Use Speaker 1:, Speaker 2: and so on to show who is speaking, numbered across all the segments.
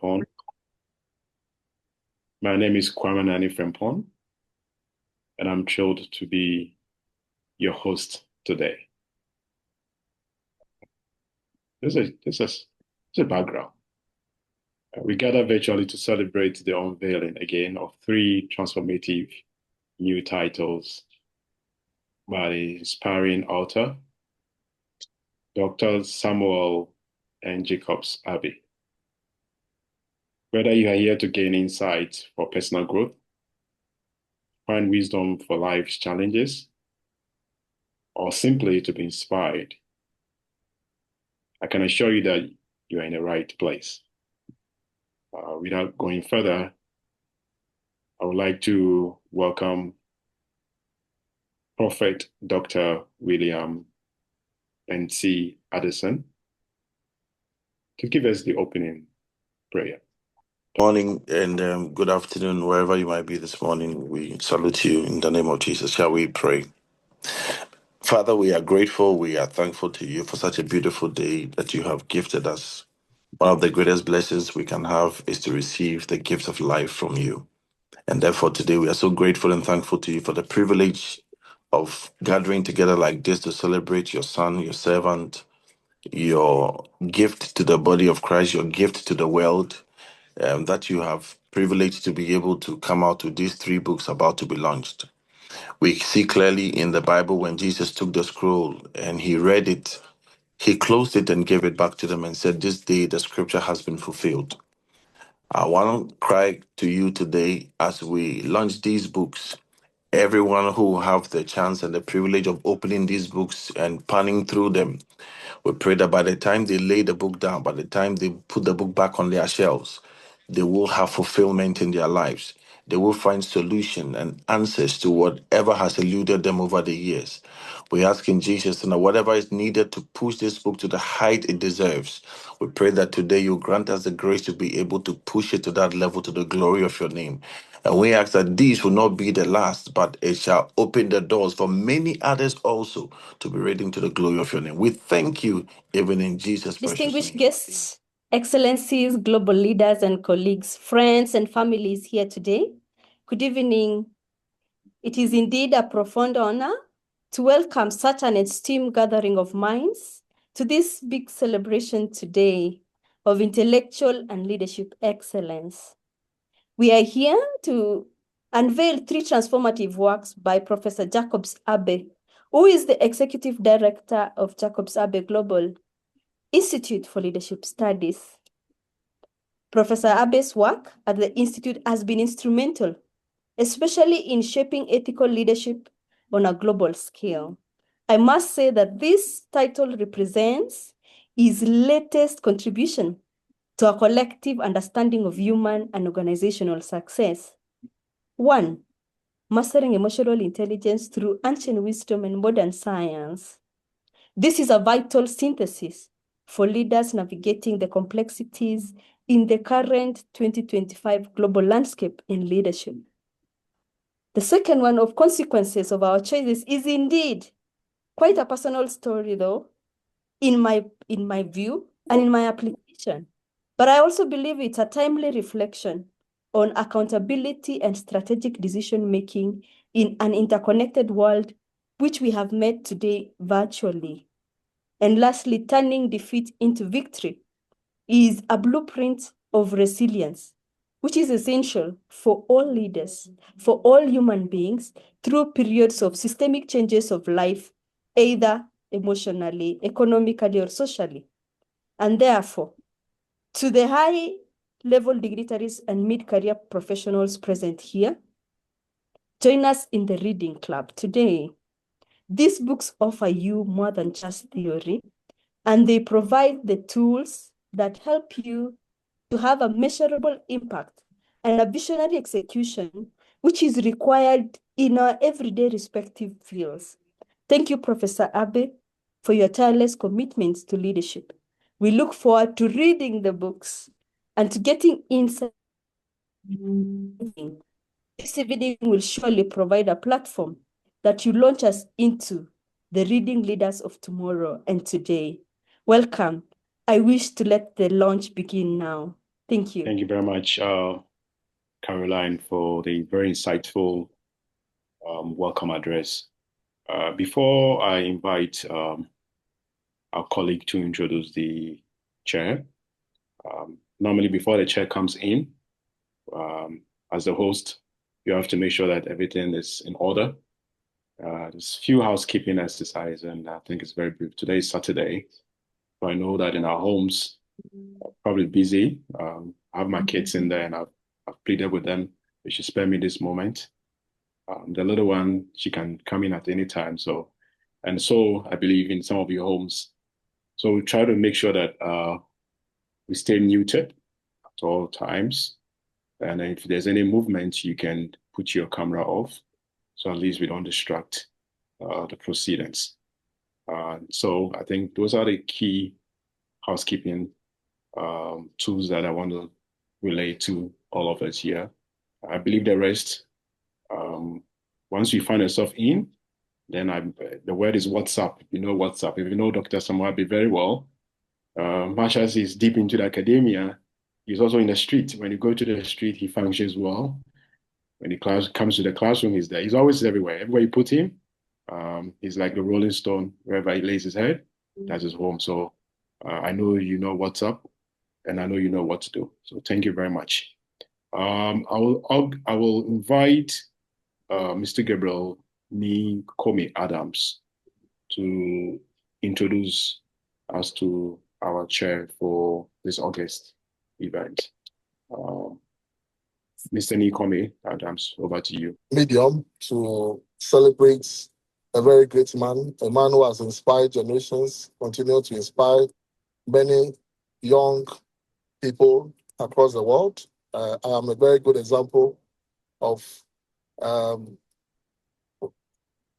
Speaker 1: Frempong. My name is Kwamanani Frempong, and I'm thrilled to be your host today. This is a background. We gather virtually to celebrate the unveiling again of 3 transformative new titles by the inspiring author, Dr. Samuel N Jacobs-Abbey. Whether you are here to gain insights for personal growth, find wisdom for life's challenges, or simply to be inspired, I can assure you that you are in the right place. Without going further, I would like to welcome Prophet Dr. William N.C. Addison to give us the opening prayer.
Speaker 2: Morning and good afternoon, wherever you might be this morning. We salute you in the name of Jesus. Shall we pray? Father, we are grateful. We are thankful to you for such a beautiful day that you have gifted us. One of the greatest blessings we can have is to receive the gift of life from you. And therefore, today we are so grateful and thankful to you for the privilege of gathering together like this to celebrate your son, your servant, your gift to the body of Christ, your gift to the world, that you have privileged to be able to come out with these 3 books about to be launched. We see clearly in the Bible when Jesus took the scroll and he read it, he closed it and gave it back to them and said, "This day the scripture has been fulfilled." I want to cry to you today as we launch these books. Everyone who have the chance and the privilege of opening these books and panning through them, we pray that by the time they lay the book down, by the time they put the book back on their shelves, they will have fulfillment in their lives. They will find solution and answers to whatever has eluded them over the years. We ask in Jesus' name, whatever is needed to push this book to the height it deserves, we pray that today you grant us the grace to be able to push it to that level to the glory of your name. And we ask that these will not be the last, but it shall open the doors for many others also to be reading to the glory of your name. We thank you, even in Jesus' precious
Speaker 3: Distinguished
Speaker 2: name.
Speaker 3: guests, excellencies, global leaders and colleagues, friends and families here today, good evening. It is indeed a profound honor to welcome such an esteemed gathering of minds to this big celebration today of intellectual and leadership excellence. We are here to unveil 3 transformative works by Professor Jacobs-Abbey, who is the Executive Director of Jacobs-Abbey Global Institute for Leadership Studies. Professor Abbey's work at the Institute has been instrumental, especially in shaping ethical leadership on a global scale. I must say that this title represents his latest contribution to a collective understanding of human and organizational success. 1. Mastering emotional intelligence through ancient wisdom and modern science. This is a vital synthesis for leaders navigating the complexities in the current 2025 global landscape in leadership. The second one, of consequences of our choices, is indeed quite a personal story, though, in my view and in my application. But I also believe it's a timely reflection on accountability and strategic decision-making in an interconnected world, which we have met today virtually. And lastly, turning defeat into victory is a blueprint of resilience, which is essential for all leaders, for all human beings, through periods of systemic changes of life, either emotionally, economically, or socially. And therefore, to the high-level dignitaries and mid-career professionals present here, join us in the reading club today. These books offer you more than just theory, and they provide the tools that help you to have a measurable impact and a visionary execution, which is required in our everyday respective fields. Thank you, Professor Abbey, for your tireless commitments to leadership. We look forward to reading the books and to getting insight. This evening will surely provide a platform that you launch us into the reading leaders of tomorrow and today. Welcome. I wish to let the launch begin now. Thank you.
Speaker 1: Thank you very much, Caroline, for the very insightful welcome address. Before I invite our colleague to introduce the chair, normally before the chair comes in, as the host, you have to make sure that everything is in order. There's few housekeeping exercise, and I think it's very brief. Today is Saturday, so I know that in our homes, probably busy. I have my kids in there, and I've pleaded with them they should spare me this moment. The little one, she can come in at any time. So I believe in some of your homes. So we try to make sure that we stay muted at all times. And if there's any movement, you can put your camera off. So at least we don't distract the proceedings. So I think those are the key housekeeping tools that I want to relate to all of us here. I believe the rest, once you find yourself in, then the word is WhatsApp. You know WhatsApp. If you know Dr. Samuabi very well, much as he's deep into the academia, he's also in the street. When you go to the street, he functions well. When he comes to the classroom, he's there. He's always everywhere. Everywhere you put him, he's like the Rolling Stone. Wherever he lays his head, that's his home. So I know you know what's up, and I know you know what to do. So thank you very much. I will invite Mr. Gabriel Komi Adams to introduce us to our chair for this August event. Mr. Nikomi Adams, over to you.
Speaker 4: Medium to celebrate a very great man, a man who has inspired generations, continue to inspire many young people across the world. I am a very good example of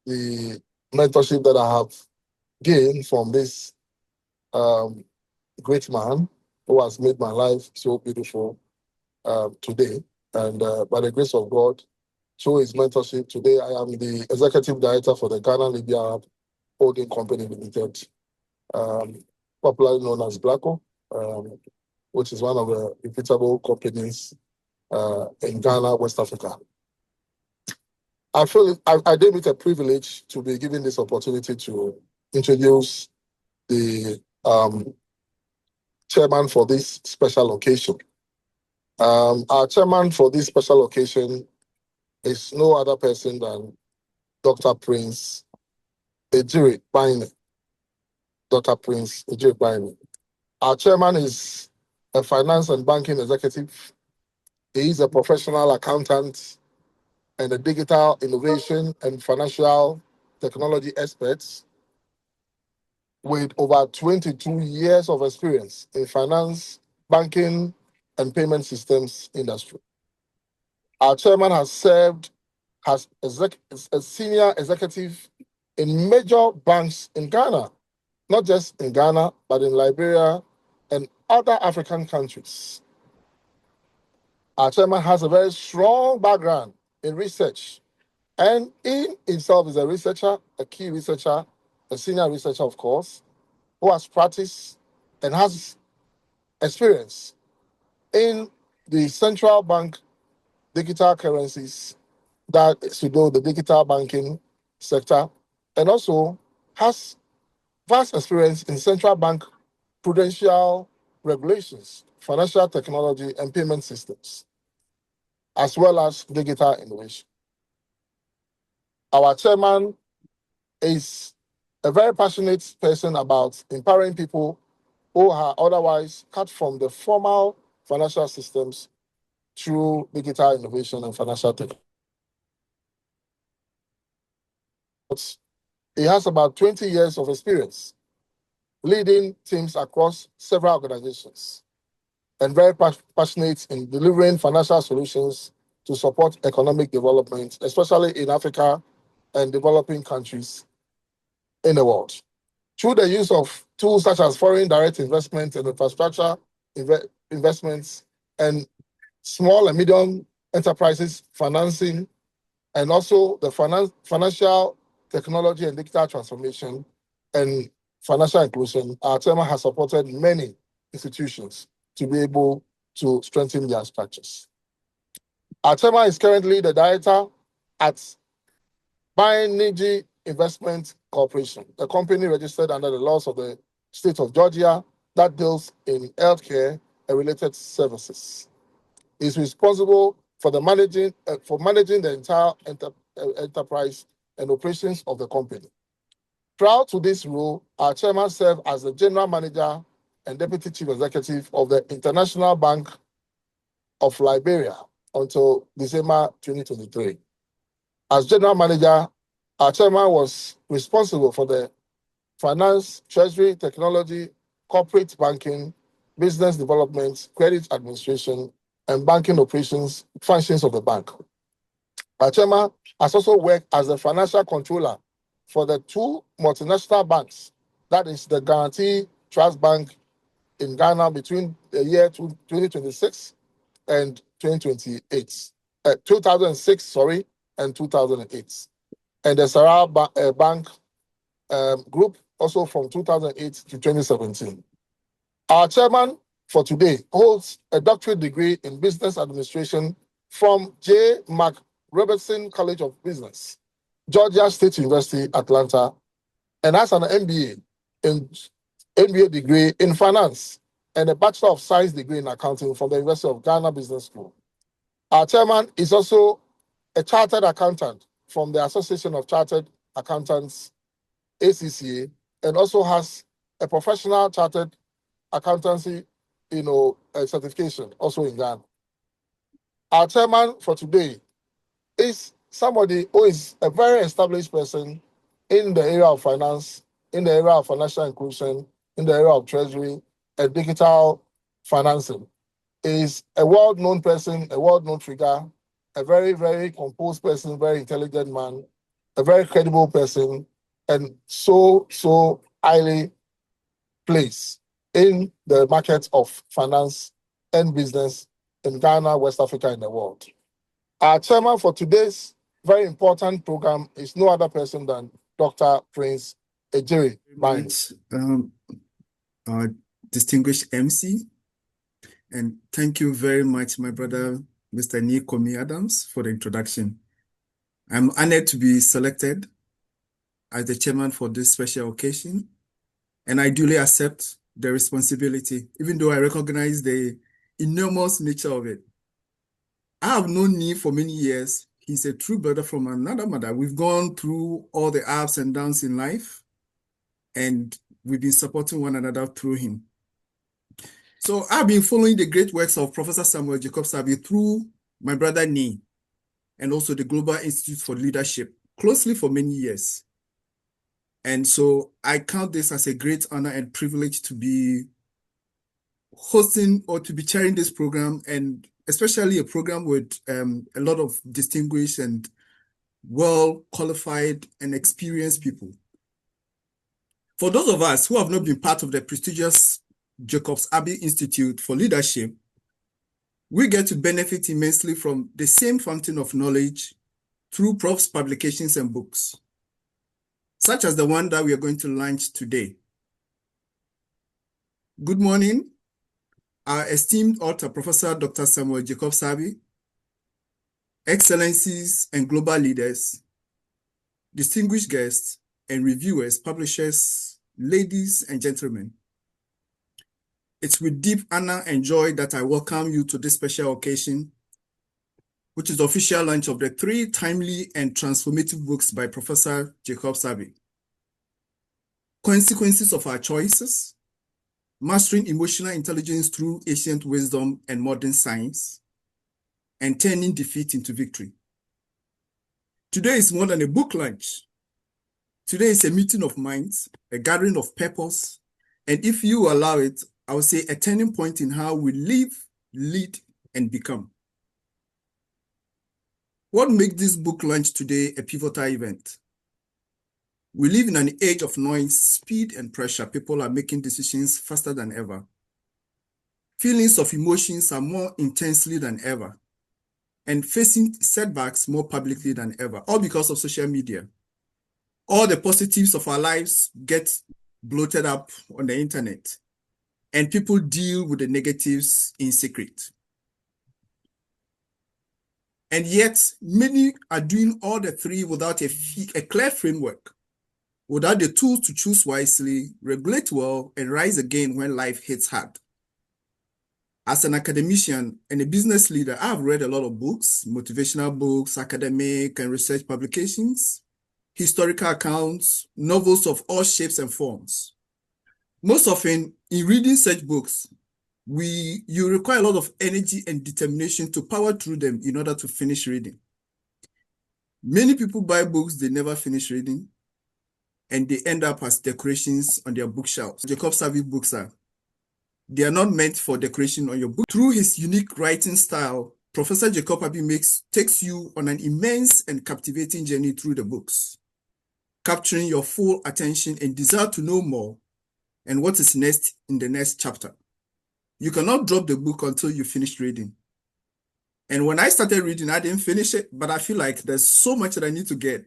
Speaker 4: the mentorship that I have gained from this great man who has made my life so beautiful today. And by the grace of God, through his mentorship, today I am the executive director for the Ghana Libya Holding Company Limited, popularly known as Blacko, which is one of the reputable companies in Ghana, West Africa. I feel I deem it a privilege to be given this opportunity to introduce the chairman for this special occasion. Our chairman for this special occasion is no other person than Dr. Prince Ejiri Baine. Dr. Prince Ejiri Baine. Our chairman is a finance and banking executive. He is a professional accountant and a digital innovation and financial technology expert with over 22 years of experience in finance, banking, and payment systems industry. Our chairman has served as a senior executive in major banks in Ghana, not just in Ghana, but in Liberia and other African countries. Our chairman has a very strong background in research, and he himself is a researcher, a key researcher, a senior researcher, of course, who has practiced and has experience in the central bank digital currencies, that is to do the digital banking sector, and also has vast experience in central bank prudential regulations, financial technology, and payment systems, as well as digital innovation. Our chairman is a very passionate person about empowering people who are otherwise cut from the formal financial systems through digital innovation and financial technology. He has about 20 years of experience leading teams across several organizations and very passionate in delivering financial solutions to support economic development, especially in Africa and developing countries in the world. Through the use of tools such as foreign direct investment and infrastructure investments and small and medium enterprises financing, and also the financial technology and digital transformation and financial inclusion, our chairman has supported many institutions to be able to strengthen their structures. Our chairman is currently the director at N Investment Corporation, a company registered under the laws of the state of Georgia that deals in healthcare and related services. He is responsible for managing the entire enterprise and operations of the company. Prior to this role, our chairman served as the general manager and deputy chief executive of the International Bank of Liberia until December 2023. As general manager, our chairman was responsible for the finance, treasury, technology, corporate banking, business development, credit administration, and banking operations functions of the bank. Our chairman has also worked as the financial controller for the two multinational banks, that is the Guarantee Trust Bank in Ghana between the year 2026 and 2006, and 2008. And the Sarah Bank Group also from 2008 to 2017. Our chairman for today holds a doctorate degree in business administration from J. Mac Robertson College of Business, Georgia State University, Atlanta, and has an MBA degree in finance and a Bachelor of Science degree in accounting from the University of Ghana Business School. Our chairman is also a chartered accountant from the Association of Chartered Accountants, ACCA, and also has a professional chartered accountancy, certification also in Ghana. Our chairman for today is somebody who is a very established person in the area of finance, in the area of financial inclusion, in the area of treasury and digital financing. Is a well-known person, a well-known figure, a very, very composed person, very intelligent man, a very credible person, and so highly placed in the market of finance and business in Ghana, West Africa, and the world. Our chairman for today's very important program is no other person than Dr. Prince Ejiri.
Speaker 5: Our distinguished MC, and thank you very much, my brother, Mr. N.Jacobs-Adams, for the introduction. I'm honored to be selected as the chairman for this special occasion, and I duly accept the responsibility, even though I recognize the enormous nature of it. I have known Ni for many years. He's a true brother from another mother. We've gone through all the ups and downs in life, and we've been supporting one another through him. So I've been following the great works of Professor N Jacobs-Abbey through my brother Ni, and also the Global Institute for Leadership closely for many years. And so I count this as a great honor and privilege to be hosting or to be chairing this program, and especially a program with a lot of distinguished and well-qualified and experienced people. For those of us who have not been part of the prestigious Jacobs-Abbey Institute for Leadership, we get to benefit immensely from the same fountain of knowledge through Prof's publications and books, such as the one that we are going to launch today. Good morning, our esteemed author, Professor Dr. N Jacobs-Abbey, Excellencies and global leaders, distinguished guests and reviewers, publishers, ladies and gentlemen. It's with deep honor and joy that I welcome you to this special occasion, which is the official launch of the 3 timely and transformative books by Professor Jacobs-Abbey. Consequences of Our Choices, Mastering Emotional Intelligence Through Ancient Wisdom and Modern Science, and Turning Defeat into Victory. Today is more than a book launch. Today is a meeting of minds, a gathering of purpose, and if you allow it, I would say a turning point in how we live, lead, and become. What makes this book launch today a pivotal event? We live in an age of noise, speed, and pressure. People are making decisions faster than ever. Feelings of emotions are more intensely than ever, and facing setbacks more publicly than ever, all because of social media. All the positives of our lives get bloated up on the internet, and people deal with the negatives in secret. And yet, many are doing all the three without a clear framework, without the tools to choose wisely, regulate well, and rise again when life hits hard. As an academician and a business leader, I've read a lot of books, motivational books, academic and research publications, historical accounts, novels of all shapes and forms. Most often, in reading such books, you require a lot of energy and determination to power through them in order to finish reading. Many people buy books they never finish reading, and they end up as decorations on their bookshelves. Jacobs-Abbey books they are not meant for decoration on your book. Through his unique writing style, Professor Jacobs-Abbey takes you on an immense and captivating journey through the books, capturing your full attention and desire to know more and what is next in the next chapter. You cannot drop the book until you finish reading. And when I started reading, I didn't finish it, but I feel like there's so much that I need to get.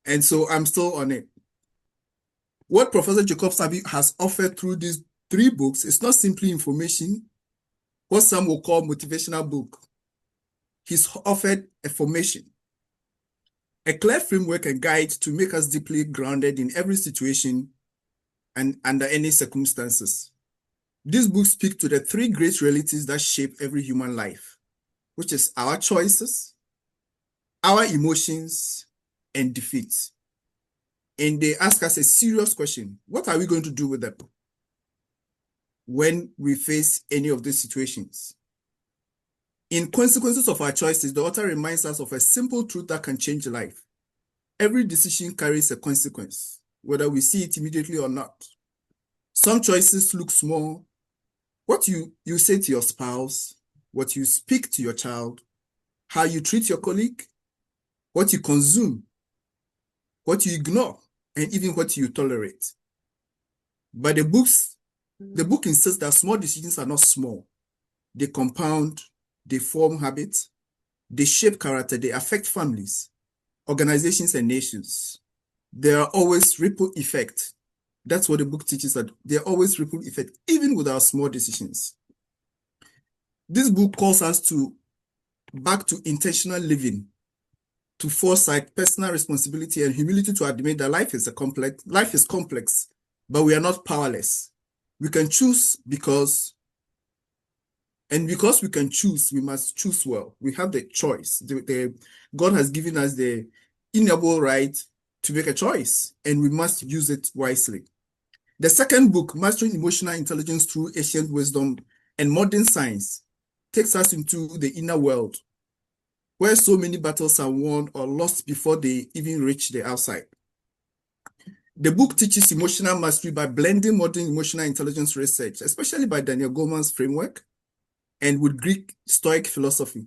Speaker 5: And so I'm still on it. What Professor Jacobs-Abbey has offered through these 3 books is not simply information, what some will call motivational book. He's offered a formation, a clear framework and guide to make us deeply grounded in every situation and under any circumstances. These books speak to the 3 great realities that shape every human life, which is our choices, our emotions, and defeats. And they ask us a serious question: what are we going to do with them when we face any of these situations? In Consequences of Our Choices, the author reminds us of a simple truth that can change life. Every decision carries a consequence, whether we see it immediately or not. Some choices look small. What you say to your spouse, what you speak to your child, how you treat your colleague, what you consume, what you ignore, and even what you tolerate. But the book insists that small decisions are not small. They compound, they form habits, they shape character, they affect families, organizations, and nations. There are always ripple effects. That's what the book teaches, that there are always ripple effects, even with our small decisions. This book calls us back to intentional living, to foresight, personal responsibility, and humility to admit that life is complex, but we are not powerless. We can choose because we can choose, we must choose well. We have the choice. God has given us the inalienable right to make a choice, and we must use it wisely. The second book, Mastering Emotional Intelligence Through Ancient Wisdom and Modern Science, takes us into the inner world, where so many battles are won or lost before they even reach the outside. The book teaches emotional mastery by blending modern emotional intelligence research, especially by Daniel Goleman's framework, and with Greek Stoic philosophy.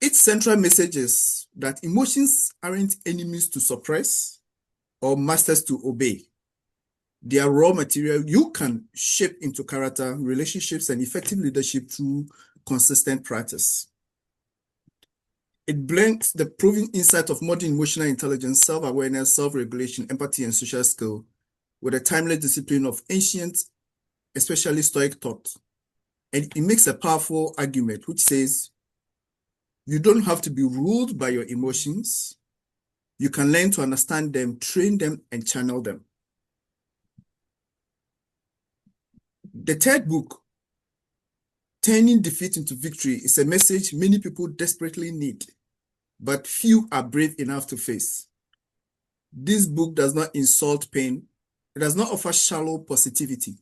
Speaker 5: Its central message is that emotions aren't enemies to suppress or masters to obey. They are raw material you can shape into character, relationships, and effective leadership through consistent practice. It blends the proven insight of modern emotional intelligence, self-awareness, self-regulation, empathy, and social skill with a timeless discipline of ancient, especially Stoic thought. And it makes a powerful argument which says, you don't have to be ruled by your emotions. You can learn to understand them, train them, and channel them. The third book, Turning Defeat into Victory, is a message many people desperately need, but few are brave enough to face. This book does not insult pain. It does not offer shallow positivity.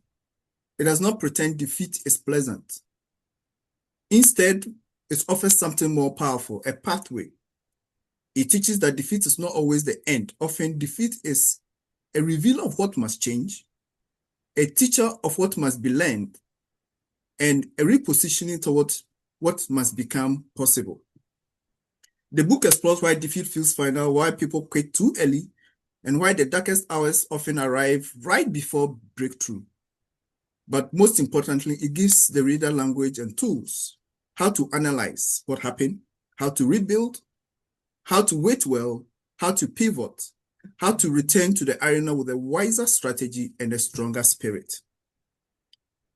Speaker 5: It does not pretend defeat is pleasant. Instead, it offers something more powerful, a pathway. It teaches that defeat is not always the end. Often, defeat is a reveal of what must change, a teacher of what must be learned, and a repositioning towards what must become possible. The book explores why defeat feels final, why people quit too early, and why the darkest hours often arrive right before breakthrough. But most importantly, it gives the reader language and tools, how to analyze what happened, how to rebuild, how to wait well, how to pivot, how to return to the arena with a wiser strategy and a stronger spirit.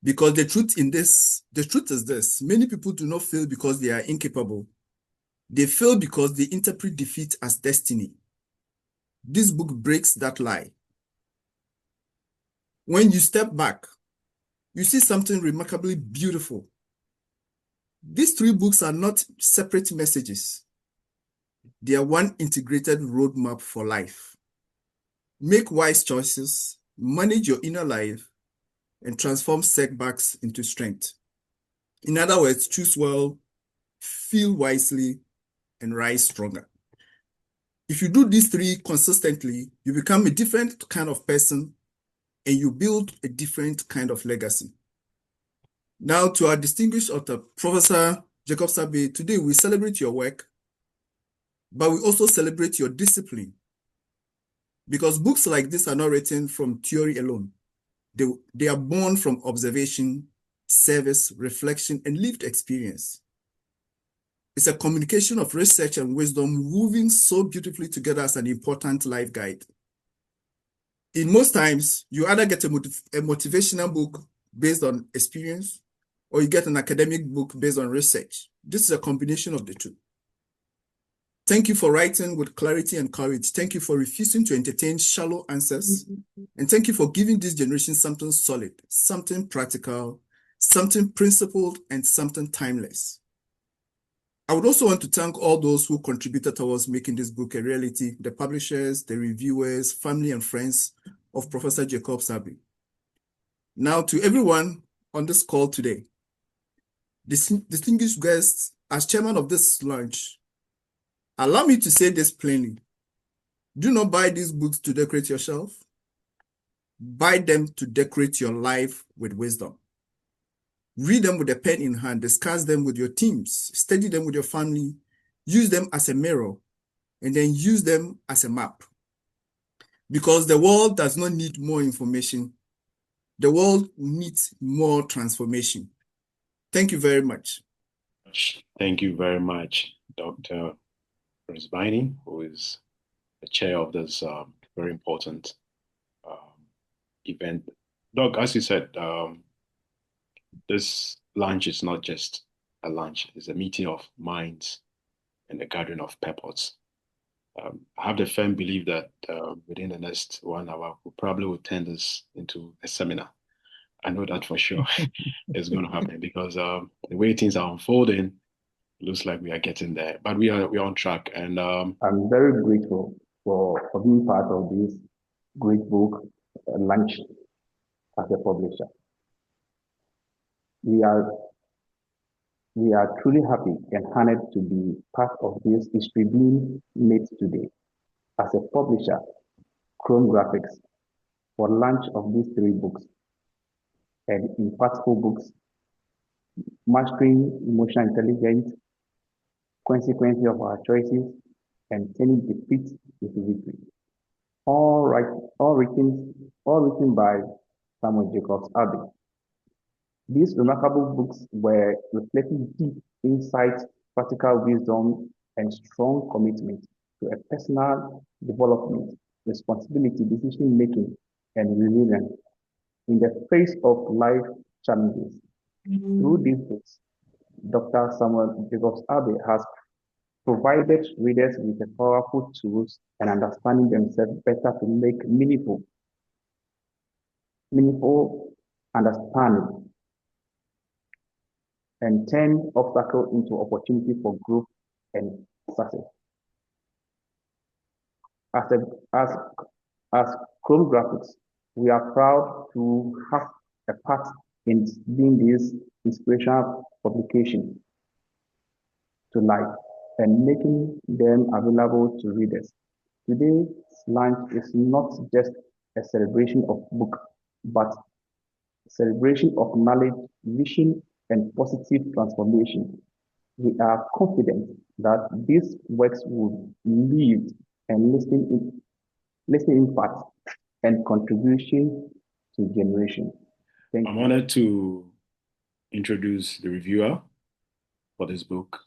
Speaker 5: Because the truth is this: many people do not fail because they are incapable. They fail because they interpret defeat as destiny. This book breaks that lie. When you step back, you see something remarkably beautiful. These 3 books are not separate messages. They are one integrated roadmap for life. Make wise choices, manage your inner life, and transform setbacks into strength. In other words, choose well, feel wisely, and rise stronger. If you do these 3 consistently, you become a different kind of person and you build a different kind of legacy. Now, to our distinguished author, Professor Jacobs-Abbey, today we celebrate your work, but we also celebrate your discipline. Because books like this are not written from theory alone. They are born from observation, service, reflection, and lived experience. It's a communication of research and wisdom woven so beautifully together as an important life guide. In most times, you either get a motivational book based on experience, or you get an academic book based on research. This is a combination of the two. Thank you for writing with clarity and courage. Thank you for refusing to entertain shallow answers. And thank you for giving this generation something solid, something practical, something principled, and something timeless. I would also want to thank all those who contributed towards making this book a reality: the publishers, the reviewers, family, and friends of Professor Jacobs-Abbey. Now, to everyone on this call today, distinguished guests, as chairman of this lunch, allow me to say this plainly: do not buy these books to decorate your shelf. Buy them to decorate your life with wisdom. Read them with a pen in hand, discuss them with your teams, study them with your family, use them as a mirror, and then use them as a map. Because the world does not need more information. The world needs more transformation. Thank you very much.
Speaker 1: Thank you very much, Dr. Brisbane, who is the chair of this very important event. Doc, as you said, this lunch is not just a lunch, it's a meeting of minds and a gathering of purpose. I have the firm belief that within the next 1 hour, we probably will turn this into a seminar. I know that for sure is going to happen because the way things are unfolding, it looks like we are getting there. But we are on track. And
Speaker 6: I'm very grateful for being part of this great book launch as a publisher. We are truly happy and honored to be part of this history being made today. As a publisher, Chrome Graphics, for launch of these 3 books and impactful books: Mastering Emotional Intelligence, Consequences of Our Choices, and Turning Defeat into Victory. All written by Samuel Jacobs-Abbey. These remarkable books were reflecting deep insight, practical wisdom, and strong commitment to a personal development, responsibility, decision-making, and resilience in the face of life challenges. Through these books, Dr. Samuel Jacobs-Abbey has provided readers with powerful tools and understanding themselves better to make meaningful understanding and turn obstacles into opportunity for growth and success. As Chrome Graphics, we are proud to have a part in being this inspirational publication to life and making them available to readers. Today's launch is not just a celebration of book, but a celebration of knowledge, vision, and positive transformation. We are confident that these works will leave and lasting impact and contribution to generation. Thank
Speaker 1: I'm
Speaker 6: you.
Speaker 1: honored to introduce the reviewer for this book,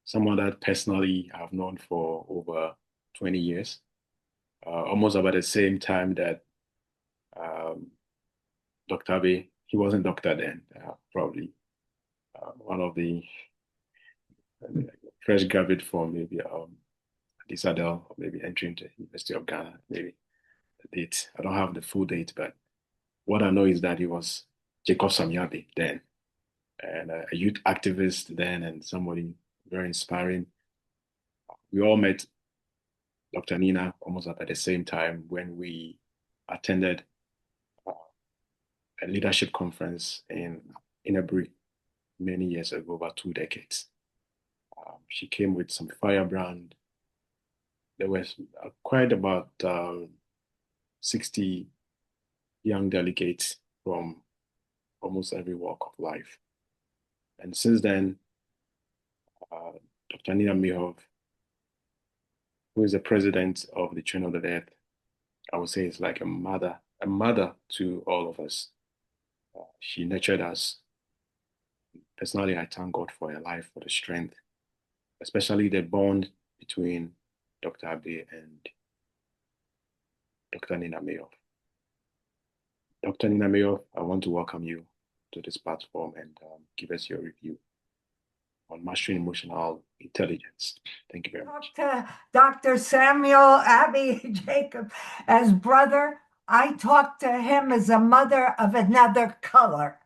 Speaker 1: someone that personally I've known for over 20 years. almost about the same time that Dr. Abbey, he wasn't doctor then, probably one of the fresh graduate from maybe Disadel, or maybe entering the University of Ghana, maybe the date. I don't have the full date, but what I know is that he was Jacobs-Abbey then, and a youth activist then, and somebody very inspiring. We all met Dr. Nina almost at the same time when we attended a leadership conference in Inabri many years ago, about 2 decades. She came with some firebrand. There was quite about 60 young delegates from almost every walk of life. And since then, Dr. Nina Mihov, who is the president of the Children of the Dead, I would say is like a mother to all of us. She nurtured us. Personally, I thank God for her life, for the strength, especially the bond between Dr. Abbey and Dr. Nina Mihov. Dr. Nina Mihov, I want to welcome you to this platform and give us your review on mastering emotional intelligence. Thank you very much.
Speaker 7: Dr. Samuel Abbey Jacob as brother. I talk to him as a mother of another color.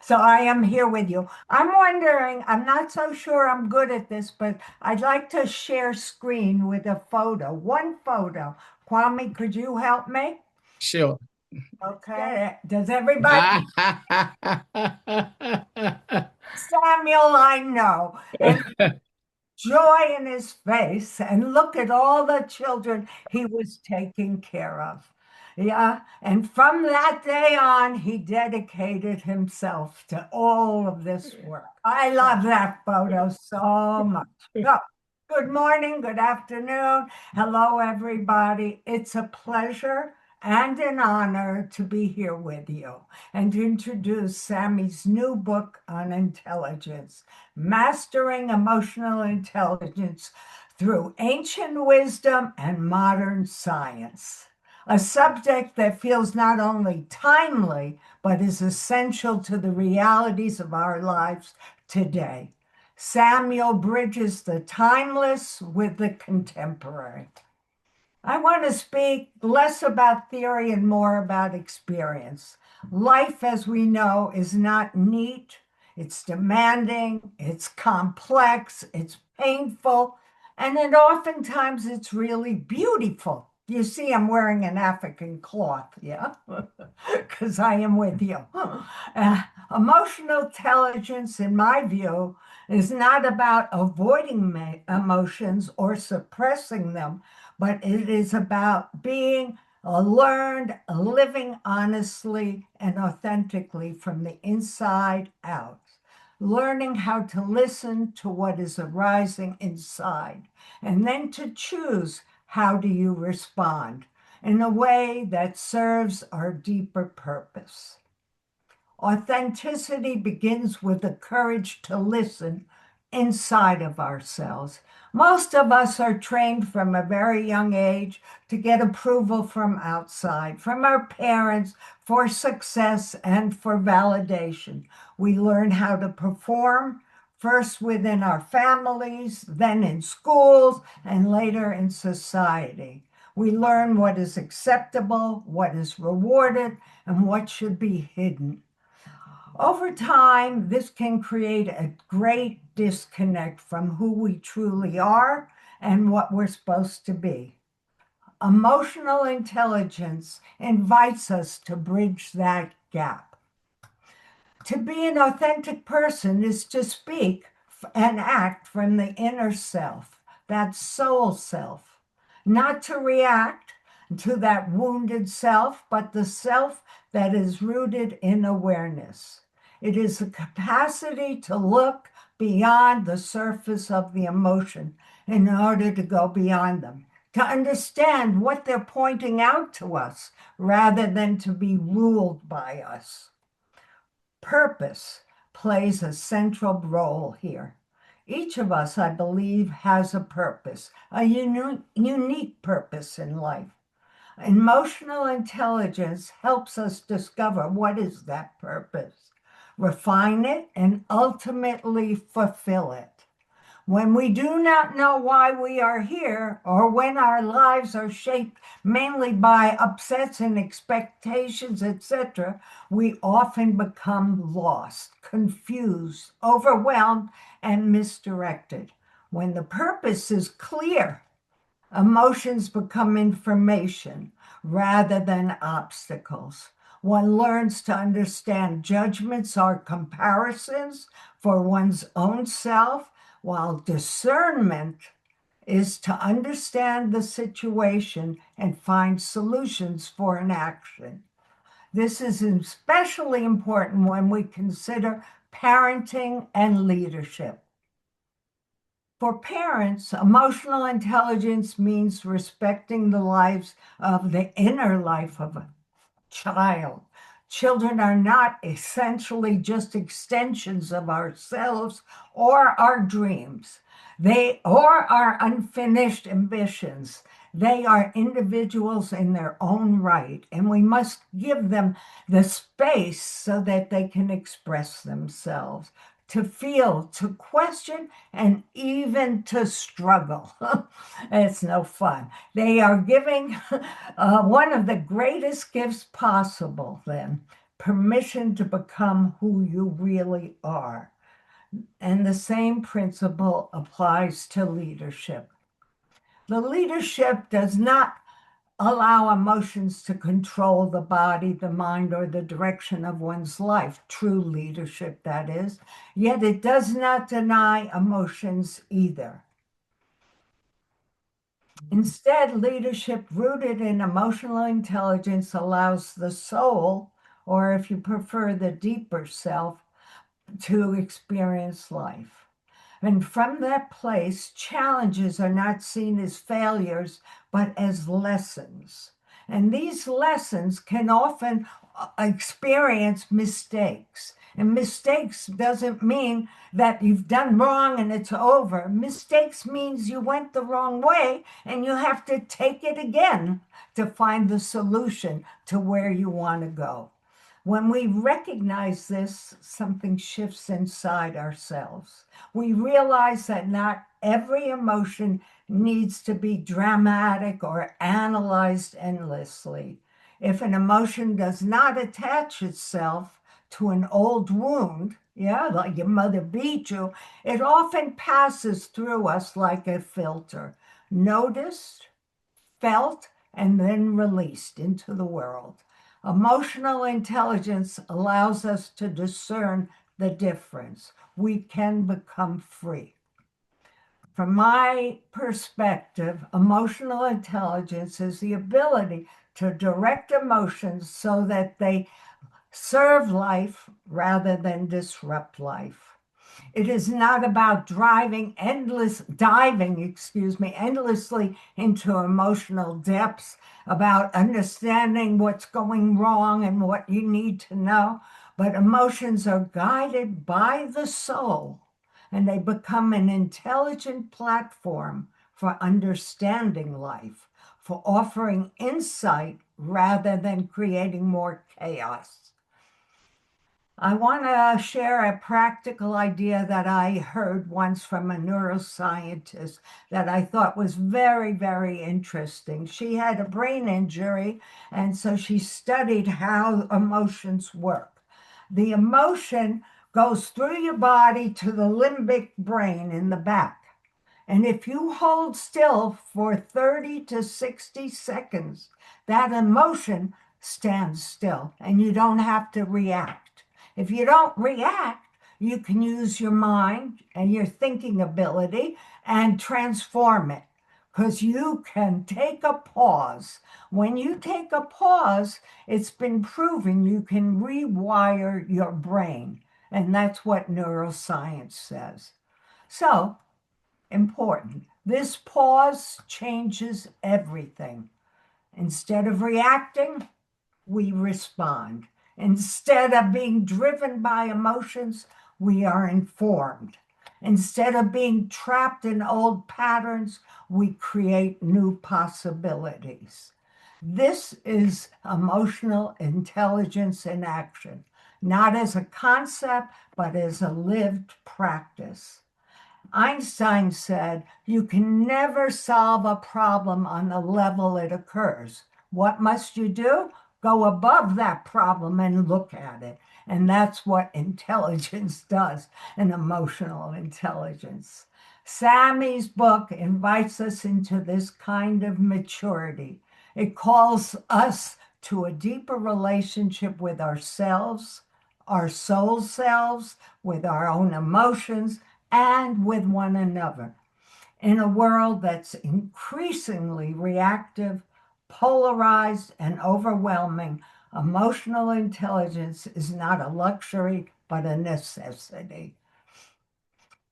Speaker 7: So I am here with you. I'm wondering, I'm not so sure I'm good at this, but I'd like to share screen with a photo, one photo. Kwame, could you help me?
Speaker 5: Sure.
Speaker 7: Okay. Does everybody? Samuel, I know. And joy in his face, and look at all the children he was taking care of. Yeah, and from that day on, he dedicated himself to all of this work. I love that photo so much. So, good morning, good afternoon. Hello, everybody. It's a pleasure and an honor to be here with you and introduce Sammy's new book on intelligence, Mastering Emotional Intelligence Through Ancient Wisdom and Modern Science, a subject that feels not only timely, but is essential to the realities of our lives today. Samuel bridges the timeless with the contemporary. I want to speak less about theory and more about experience. Life, as we know, is not neat. It's demanding, it's complex, it's painful, and then oftentimes it's really beautiful. You see, I'm wearing an African cloth, yeah? Because I am with you. Emotional intelligence, in my view, is not about avoiding emotions or suppressing them, but it is about being learned, living honestly and authentically from the inside out, learning how to listen to what is arising inside, and then to choose how do you respond in a way that serves our deeper purpose. Authenticity begins with the courage to listen inside of ourselves. Most of us are trained from a very young age to get approval from outside, from our parents, for success and for validation. We learn how to perform, first within our families, then in schools, and later in society. We learn what is acceptable, what is rewarded, and what should be hidden. Over time, this can create a great disconnect from who we truly are and what we're supposed to be. Emotional intelligence invites us to bridge that gap. To be an authentic person is to speak and act from the inner self, that soul self, not to react to that wounded self, but the self that is rooted in awareness. It is the capacity to look beyond the surface of the emotion in order to go beyond them, to understand what they're pointing out to us rather than to be ruled by us. Purpose plays a central role here. Each of us, I believe, has a purpose, a unique purpose in life. Emotional intelligence helps us discover what is that purpose, refine it, and ultimately fulfill it. When we do not know why we are here, or when our lives are shaped mainly by upsets and expectations, etc., we often become lost, confused, overwhelmed, and misdirected. When the purpose is clear, emotions become information rather than obstacles. One learns to understand judgments are comparisons for one's own self, while discernment is to understand the situation and find solutions for an action. This is especially important when we consider parenting and leadership. For parents, emotional intelligence means respecting the lives of the inner life of a child. Children are not essentially just extensions of ourselves or our dreams, or our unfinished ambitions. They are individuals in their own right, and we must give them the space so that they can express themselves, to feel, to question, and even to struggle. It's no fun. They are giving one of the greatest gifts possible, then, permission to become who you really are. And the same principle applies to leadership. The leadership does not allow emotions to control the body, the mind, or the direction of one's life. True leadership, that is. Yet it does not deny emotions either. Instead, leadership rooted in emotional intelligence allows the soul, or if you prefer, the deeper self, to experience life. And from that place, challenges are not seen as failures, but as lessons. And these lessons can often experience mistakes. And mistakes doesn't mean that you've done wrong and it's over. Mistakes means you went the wrong way and you have to take it again to find the solution to where you want to go. When we recognize this, something shifts inside ourselves. We realize that not every emotion needs to be dramatic or analyzed endlessly. If an emotion does not attach itself to an old wound, like your mother beat you, it often passes through us like a filter, noticed, felt, and then released into the world. Emotional intelligence allows us to discern the difference. We can become free. From my perspective, emotional intelligence is the ability to direct emotions so that they serve life rather than disrupt life. It is not about diving endlessly into emotional depths, about understanding what's going wrong and what you need to know, but emotions are guided by the soul, and they become an intelligent platform for understanding life, for offering insight rather than creating more chaos. I want to share a practical idea that I heard once from a neuroscientist that I thought was very, very interesting. She had a brain injury, and so she studied how emotions work. The emotion goes through your body to the limbic brain in the back. And if you hold still for 30 to 60 seconds, that emotion stands still and you don't have to react. If you don't react, you can use your mind and your thinking ability and transform it, because you can take a pause. When you take a pause, it's been proven you can rewire your brain. And that's what neuroscience says. So, important. This pause changes everything. Instead of reacting, we respond. Instead of being driven by emotions, we are informed. Instead of being trapped in old patterns, we create new possibilities. This is emotional intelligence in action, not as a concept, but as a lived practice. Einstein said, "You can never solve a problem on the level it occurs. What must you do? Go above that problem and look at it." And that's what intelligence does, and emotional intelligence. Sammy's book invites us into this kind of maturity. It calls us to a deeper relationship with ourselves, our soul selves, with our own emotions, and with one another. In a world that's increasingly reactive, polarized, and overwhelming, emotional intelligence is not a luxury, but a necessity.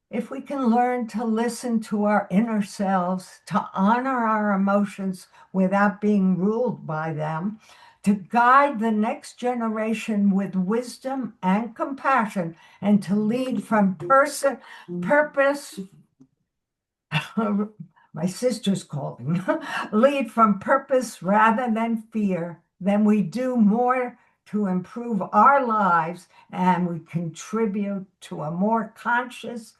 Speaker 7: If we can learn to listen to our inner selves, to honor our emotions without being ruled by them, to guide the next generation with wisdom and compassion, and to lead from purpose, my sister's calling, lead from purpose rather than fear, then we do more to improve our lives and we contribute to a more conscious,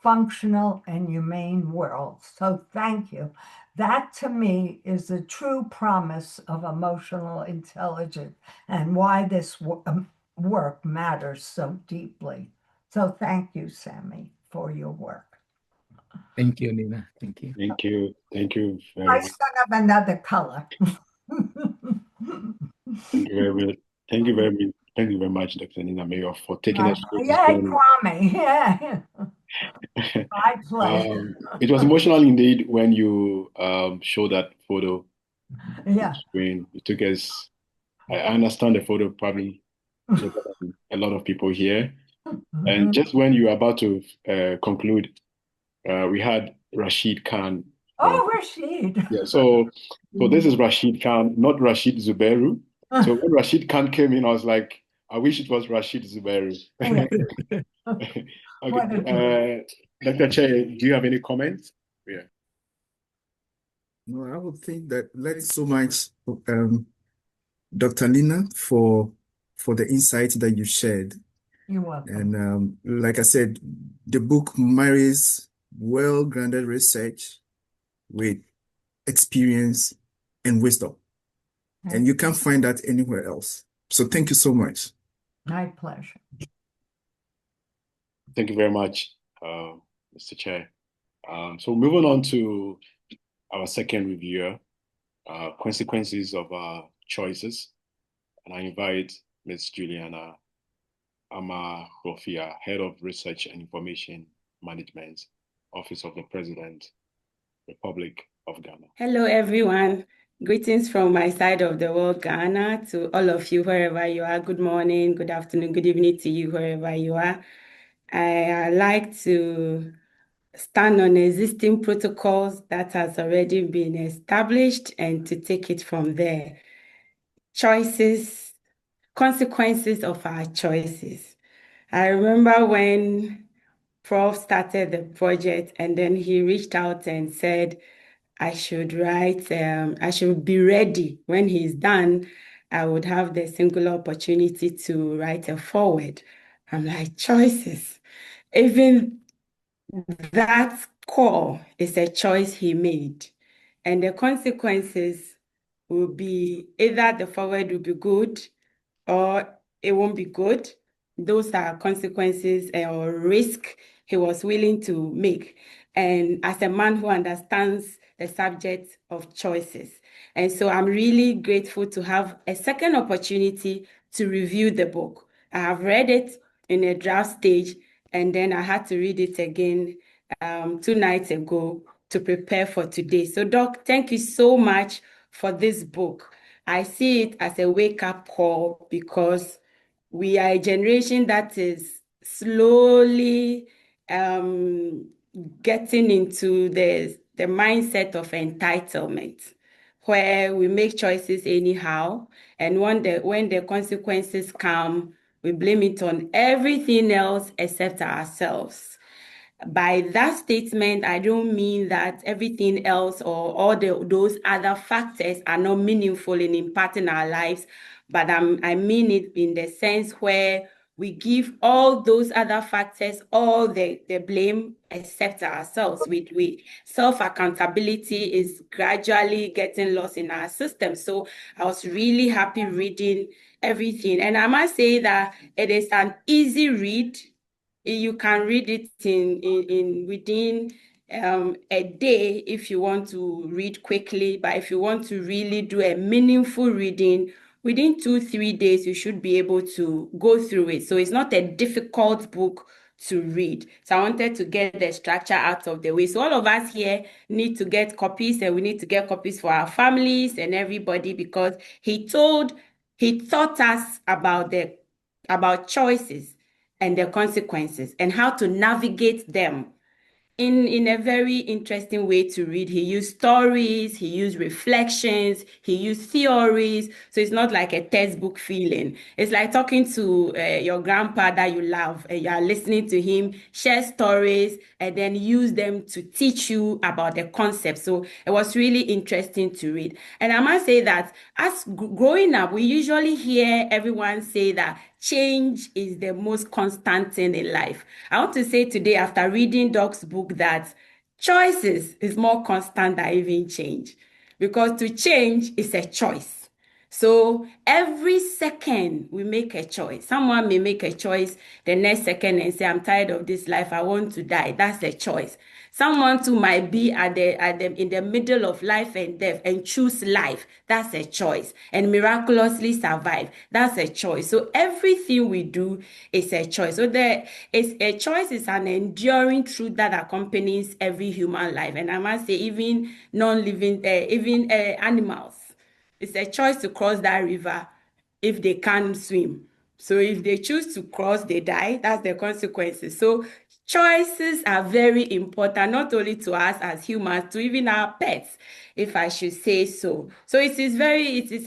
Speaker 7: functional, and humane world. So thank you. That to me is the true promise of emotional intelligence and why this work matters so deeply. So thank you, Sammy, for your work.
Speaker 8: Thank you, Nina. Thank you.
Speaker 1: Thank you. Thank you very
Speaker 7: My
Speaker 1: much.
Speaker 7: son of another color.
Speaker 1: Thank you very much. Thank you very much. Thank you very much, Dr. Nina Mayor, for taking us through this
Speaker 7: Yeah,
Speaker 1: journey.
Speaker 7: Kwame. Yeah. My pleasure.
Speaker 1: It was emotional indeed when you showed that photo
Speaker 7: Yeah.
Speaker 1: screen. You took us. I understand the photo probably better than a lot of people here. And just when you were about to conclude, we had Rashid Khan.
Speaker 7: Oh, Rashid.
Speaker 1: Yeah, so this is Rashid Khan, not Rashid Zuberu. So when Rashid Khan came in, I was like, I wish it was Rashid Zuberu. Okay. Dr. Che, do you have any comments? Yeah.
Speaker 5: No, I would think that thank you so much, Dr. Nina, for the insight that you shared.
Speaker 7: You're welcome.
Speaker 5: And like I said, the book marries well-grounded research with experience and wisdom. And you can't find that anywhere else. So thank you so much.
Speaker 7: My pleasure.
Speaker 1: Thank you very much, Mr. Chair. So moving on to our second reviewer, consequences of our choices. And I invite Ms. Juliana Ama-Rofia, Head of Research and Information Management, Office of the President, Republic of Ghana.
Speaker 9: Hello, everyone. Greetings from my side of the world, Ghana, to all of you, wherever you are. Good morning, good afternoon, good evening to you, wherever you are. I like to stand on existing protocols that has already been established and to take it from there. Choices, consequences of our choices. I remember when Prof started the project and then he reached out and said, I should write, I should be ready when he's done. I would have the singular opportunity to write a foreword. I'm like, choices. Even that call is a choice he made. And the consequences will be either the foreword will be good or it won't be good. Those are consequences or risk he was willing to make. And as a man who understands the subject of choices. And so I'm really grateful to have a second opportunity to review the book. I have read it in a draft stage, and then I had to read it again 2 nights ago to prepare for today. So Doc, thank you so much for this book. I see it as a wake-up call because we are a generation that is slowly getting into the mindset of entitlement, where we make choices anyhow, and when the consequences come, we blame it on everything else except ourselves. By that statement, I don't mean that everything else or all those other factors are not meaningful in impacting our lives, but I mean it in the sense where we give all those other factors all the blame except ourselves. We self-accountability is gradually getting lost in our system. So I was really happy reading everything. And I must say that it is an easy read. You can read it in within a day if you want to read quickly, but if you want to really do a meaningful reading, within 2-3 days, you should be able to go through it. So it's not a difficult book to read. So I wanted to get the structure out of the way. So all of us here need to get copies, and we need to get copies for our families and everybody, because he taught us about choices and their consequences and how to navigate them in a very interesting way to read. He used stories, he used reflections, he used theories. So it's not like a textbook feeling. It's like talking to your grandpa that you love, and you are listening to him share stories and then use them to teach you about the concept. So it was really interesting to read. And I must say that as growing up, we usually hear everyone say that change is the most constant thing in life. I want to say today, after reading Doc's book, that choices is more constant than even change, because to change is a choice. So every second we make a choice. Someone may make a choice the next second and say, I'm tired of this life, I want to die. That's a choice. Someone too might be in the middle of life and death and choose life. That's a choice. And miraculously survive. That's a choice. So everything we do is a choice. So a choice is an enduring truth that accompanies every human life. And I must say, even non-living, even animals. It's a choice to cross that river if they can't swim. So if they choose to cross, they die. That's the consequences. So choices are very important, not only to us as humans, to even our pets, if I should say so. So it is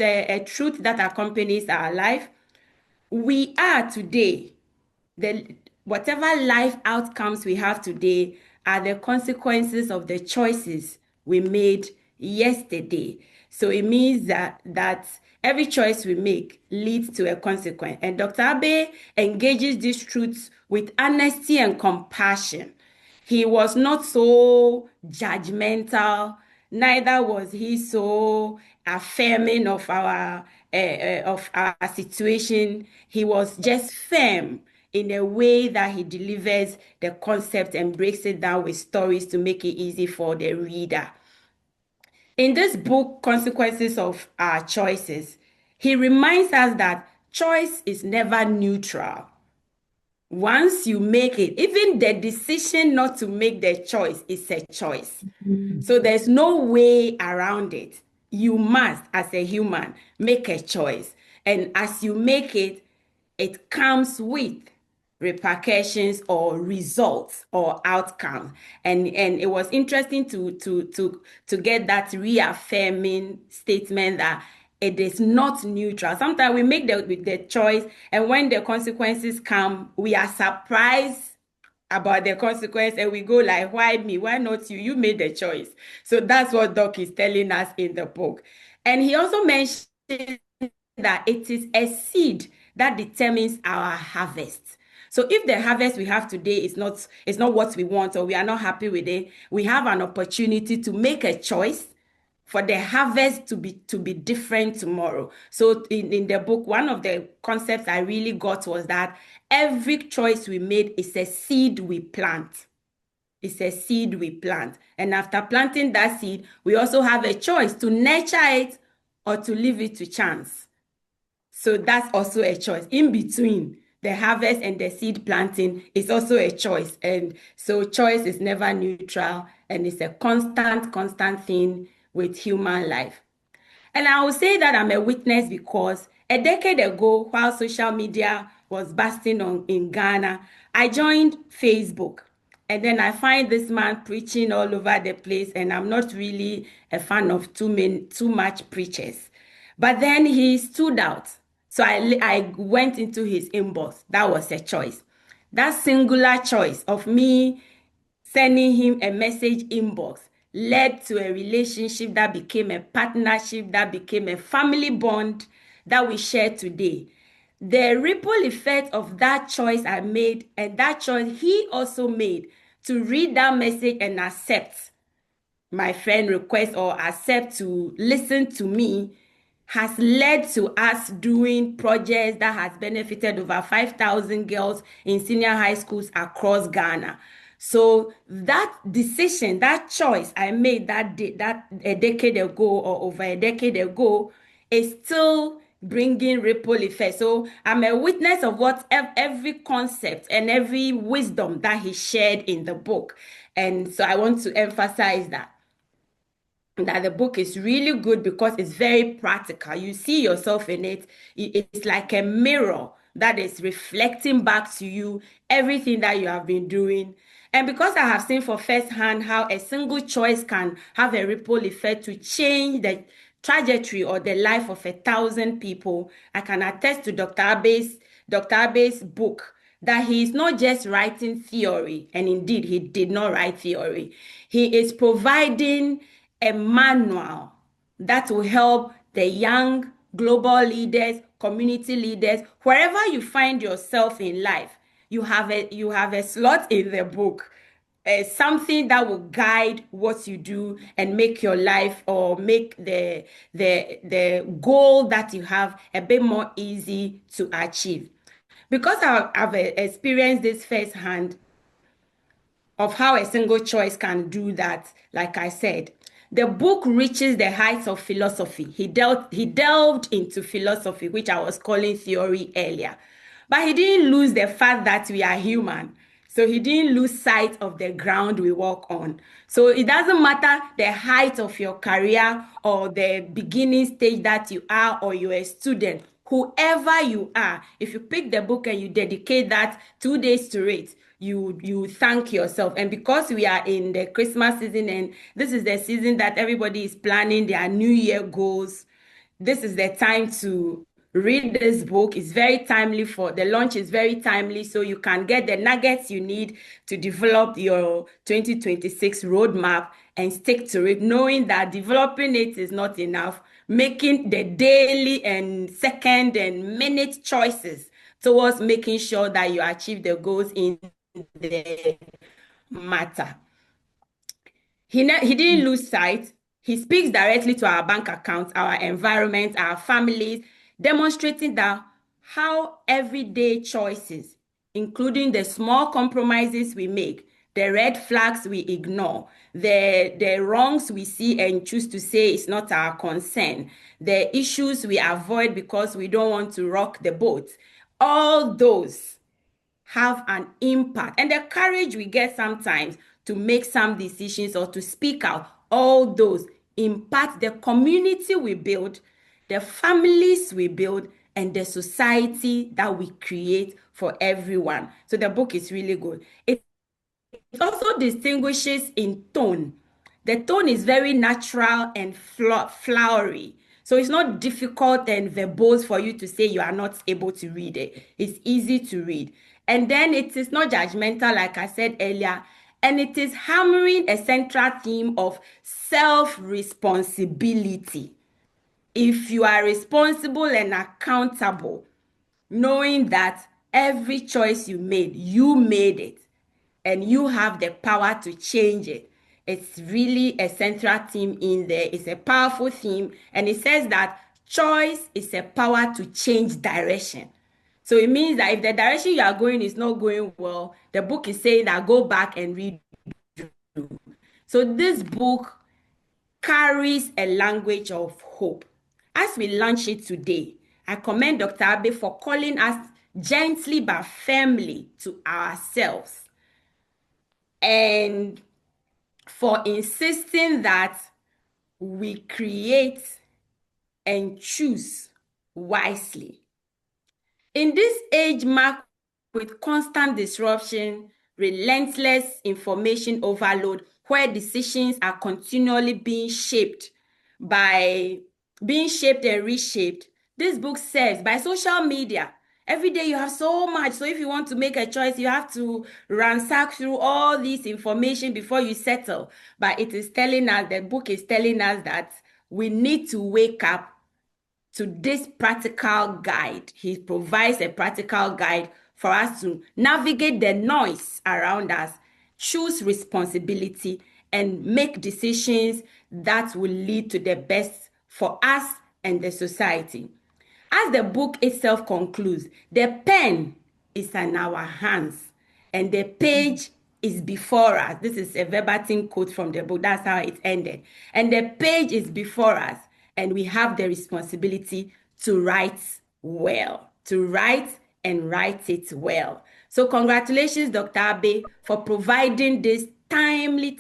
Speaker 9: a truth that accompanies our life. We are today, whatever life outcomes we have today are the consequences of the choices we made yesterday. So it means that every choice we make leads to a consequence. And Dr. Abbey engages these truths with honesty and compassion. He was not so judgmental, neither was he so affirming of our situation. He was just firm in a way that he delivers the concept and breaks it down with stories to make it easy for the reader. In this book, Consequences of Our Choices, he reminds us that choice is never neutral. Once you make it, even the decision not to make the choice is a choice. So there's no way around it. You must, as a human, make a choice. And as you make it, it comes with repercussions or results or outcomes. And it was interesting to get that reaffirming statement that it is not neutral. Sometimes we make the choice, and when the consequences come, we are surprised about the consequence, and we go like, why me? Why not you? You made the choice. So that's what Doc is telling us in the book. And he also mentioned that it is a seed that determines our harvest. So if the harvest we have today is not what we want, or we are not happy with it, we have an opportunity to make a choice for the harvest to be different tomorrow. So in the book, one of the concepts I really got was that every choice we made is a seed we plant. It's a seed we plant. And after planting that seed, we also have a choice to nurture it or to leave it to chance. So that's also a choice. In between the harvest and the seed planting is also a choice. And so choice is never neutral, and it's a constant thing with human life. And I will say that I'm a witness, because a decade ago, while social media was bursting in Ghana, I joined Facebook. And then I find this man preaching all over the place, and I'm not really a fan of too much preachers. But then he stood out. So I went into his inbox. That was a choice. That singular choice of me sending him a message inbox led to a relationship that became a partnership, that became a family bond that we share today. The ripple effect of that choice I made and that choice he also made to read that message and accept my friend request or accept to listen to me has led to us doing projects that has benefited over 5,000 girls in senior high schools across Ghana. So that decision, that choice I made that a decade ago or over a decade ago is still bringing ripple effect. So I'm a witness of what every concept and every wisdom that he shared in the book. And so I want to emphasize that the book is really good because it's very practical. You see yourself in it. It's like a mirror that is reflecting back to you everything that you have been doing. And because I have seen for firsthand how a single choice can have a ripple effect to change the trajectory or the life of 1,000 people, I can attest to Dr. Abbey's book that he is not just writing theory, and indeed he did not write theory. He is providing a manual that will help the young global leaders, community leaders, wherever you find yourself in life. You have a slot in the book, something that will guide what you do and make your life or make the goal that you have a bit more easy to achieve. Because I've experienced this firsthand of how a single choice can do that, like I said, the book reaches the heights of philosophy. He delved into philosophy, which I was calling theory earlier. But he didn't lose the fact that we are human. So he didn't lose sight of the ground we walk on. So it doesn't matter the height of your career or the beginning stage that you are or you're a student. Whoever you are, if you pick the book and you dedicate that 2 days to it, you thank yourself. And because we are in the Christmas season and this is the season that everybody is planning their New Year goals, this is the time to read this book. It's very timely. For the launch is very timely, so you can get the nuggets you need to develop your 2026 roadmap and stick to it, knowing that developing it is not enough. Making the daily and second and minute choices towards making sure that you achieve the goals in the matter. He didn't lose sight. He speaks directly to our bank accounts, our environment, our families, demonstrating that how everyday choices, including the small compromises we make, the red flags we ignore, the wrongs we see and choose to say is not our concern, the issues we avoid because we don't want to rock the boat, all those have an impact. And the courage we get sometimes to make some decisions or to speak out, all those impact the community we build, the families we build, and the society that we create for everyone. So the book is really good. It also distinguishes in tone. The tone is very natural and flowery. So it's not difficult and verbose for you to say you are not able to read it. It's easy to read. And then it is not judgmental, like I said earlier. And it is hammering a central theme of self-responsibility. If you are responsible and accountable, knowing that every choice you made it and you have the power to change it. It's really a central theme in there. It's a powerful theme. And it says that choice is a power to change direction. So it means that if the direction you are going is not going well, the book is saying that go back and read. So this book carries a language of hope. As we launch it today, I commend Dr. Abbey for calling us gently but firmly to ourselves and for insisting that we create and choose wisely. In this age marked with constant disruption, relentless information overload, where decisions are continually being shaped and reshaped, this book says by social media Every day you have so much. So if you want to make a choice, you have to ransack through all this information before you settle. But it is telling us, the book is telling us that we need to wake up to this practical guide. He provides a practical guide for us to navigate the noise around us, choose responsibility, and make decisions that will lead to the best for us and the society. As the book itself concludes, the pen is in our hands and the page is before us. This is a verbatim quote from the book. That's how it ended. And the page is before us, and we have the responsibility to write well, to write and write it well. So congratulations, Dr. Abbey, for providing this timely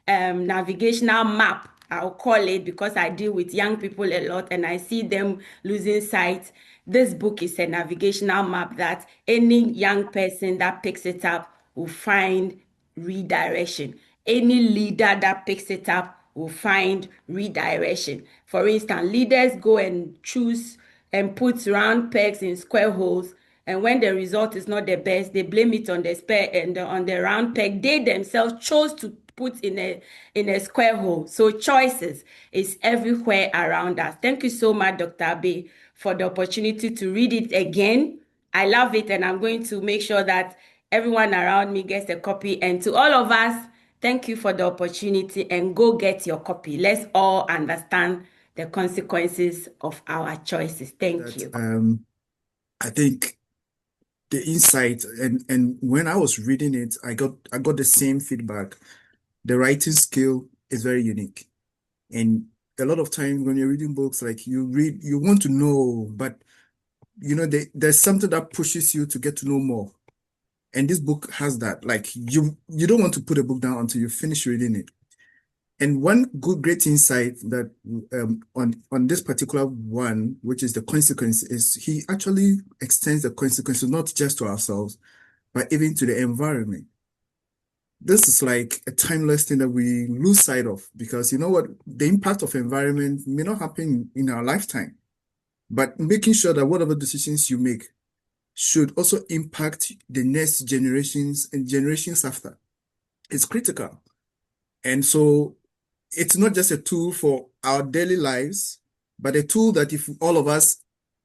Speaker 9: navigational map, I'll call it, because I deal with young people a lot and I see them losing sight. This book is a navigational map that any young person that picks it up will find redirection. Any leader that picks it up will find redirection. For instance, leaders go and choose and put round pegs in square holes, and when the result is not the best, they blame it on the on the round peg they themselves chose to put in a square hole. So choices is everywhere around us. Thank you so much, Dr. Abbey, for the opportunity to read it again. I love it, and I'm going to make sure that everyone around me gets a copy. And to all of us, thank you for the opportunity, and go get your copy. Let's all understand the consequences of our choices. Thank you.
Speaker 5: I think the insight and when I was reading it, I got the same feedback. The writing skill is very unique. And a lot of times when you're reading books, like you want to know, but there's something that pushes you to get to know more. And this book has that. Like you don't want to put a book down until you finish reading it. And one great insight that on this particular one, which is the consequence, is he actually extends the consequences not just to ourselves, but even to the environment. This is like a timeless thing that we lose sight of, because you know what? The impact of environment may not happen in our lifetime, but making sure that whatever decisions you make should also impact the next generations and generations after. It's critical. And so it's not just a tool for our daily lives, but a tool that if all of us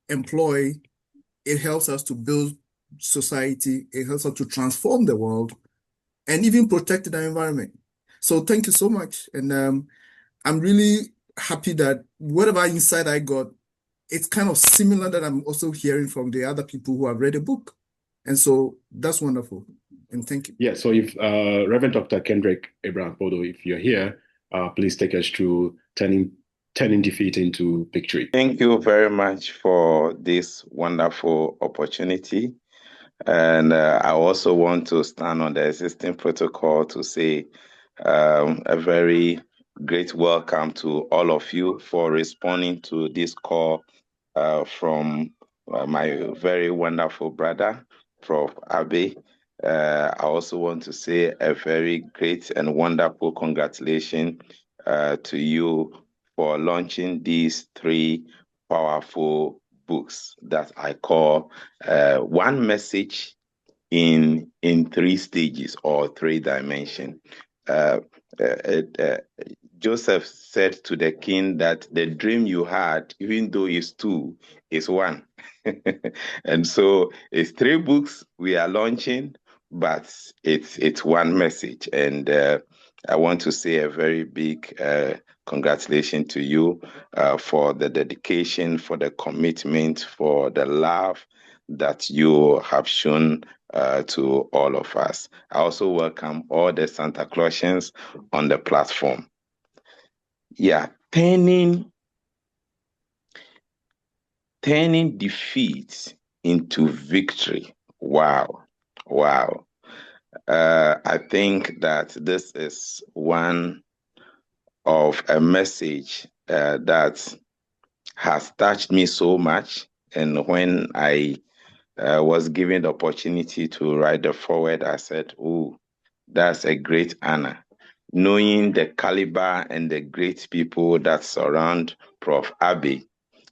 Speaker 5: employ, it helps us to build society, it helps us to transform the world, and even protect the environment. So thank you so much. And I'm really happy that whatever insight I got, it's kind of similar that I'm also hearing from the other people who have read the book. And so that's wonderful. And thank you.
Speaker 1: Yeah, so if Reverend Dr. Kendrick Abraham Bodo, if you're here, please take us through turning defeat into victory.
Speaker 10: Thank you very much for this wonderful opportunity. And I also want to stand on the existing protocol to say a very great welcome to all of you for responding to this call from my very wonderful brother, Prof. Abbey. I also want to say a very great and wonderful congratulations to you for launching these 3 powerful books that I call One Message in 3 stages or 3 dimensions. Joseph said to the king that the dream you had, even though it's 2, is 1. And so it's 3 books we are launching, but it's 1 message. And I want to say a very big congratulations to you for the dedication, for the commitment, for the love that you have shown to all of us. I also welcome all the Santa Clausians on the platform. Yeah, turning defeat into victory. Wow. I think that this is one of a message that has touched me so much. And when I was given the opportunity to write the foreword, I said, oh, that's a great honor. Knowing the caliber and the great people that surround Prof. Abbey,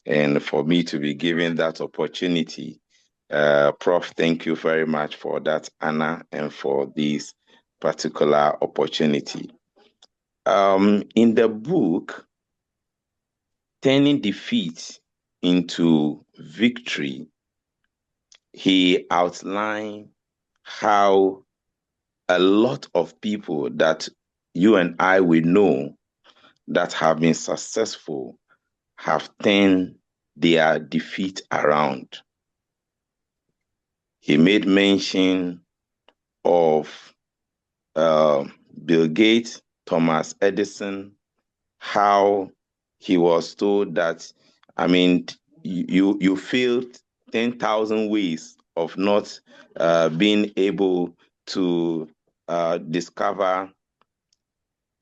Speaker 10: and for me to be given that opportunity. Prof, thank you very much for that honor and for this particular opportunity. In the book, Turning Defeat into Victory, he outlined how a lot of people that you and I will know that have been successful have turned their defeat around. He made mention of Bill Gates, Thomas Edison, how he was told that, I mean, you failed 10,000 ways of not being able to discover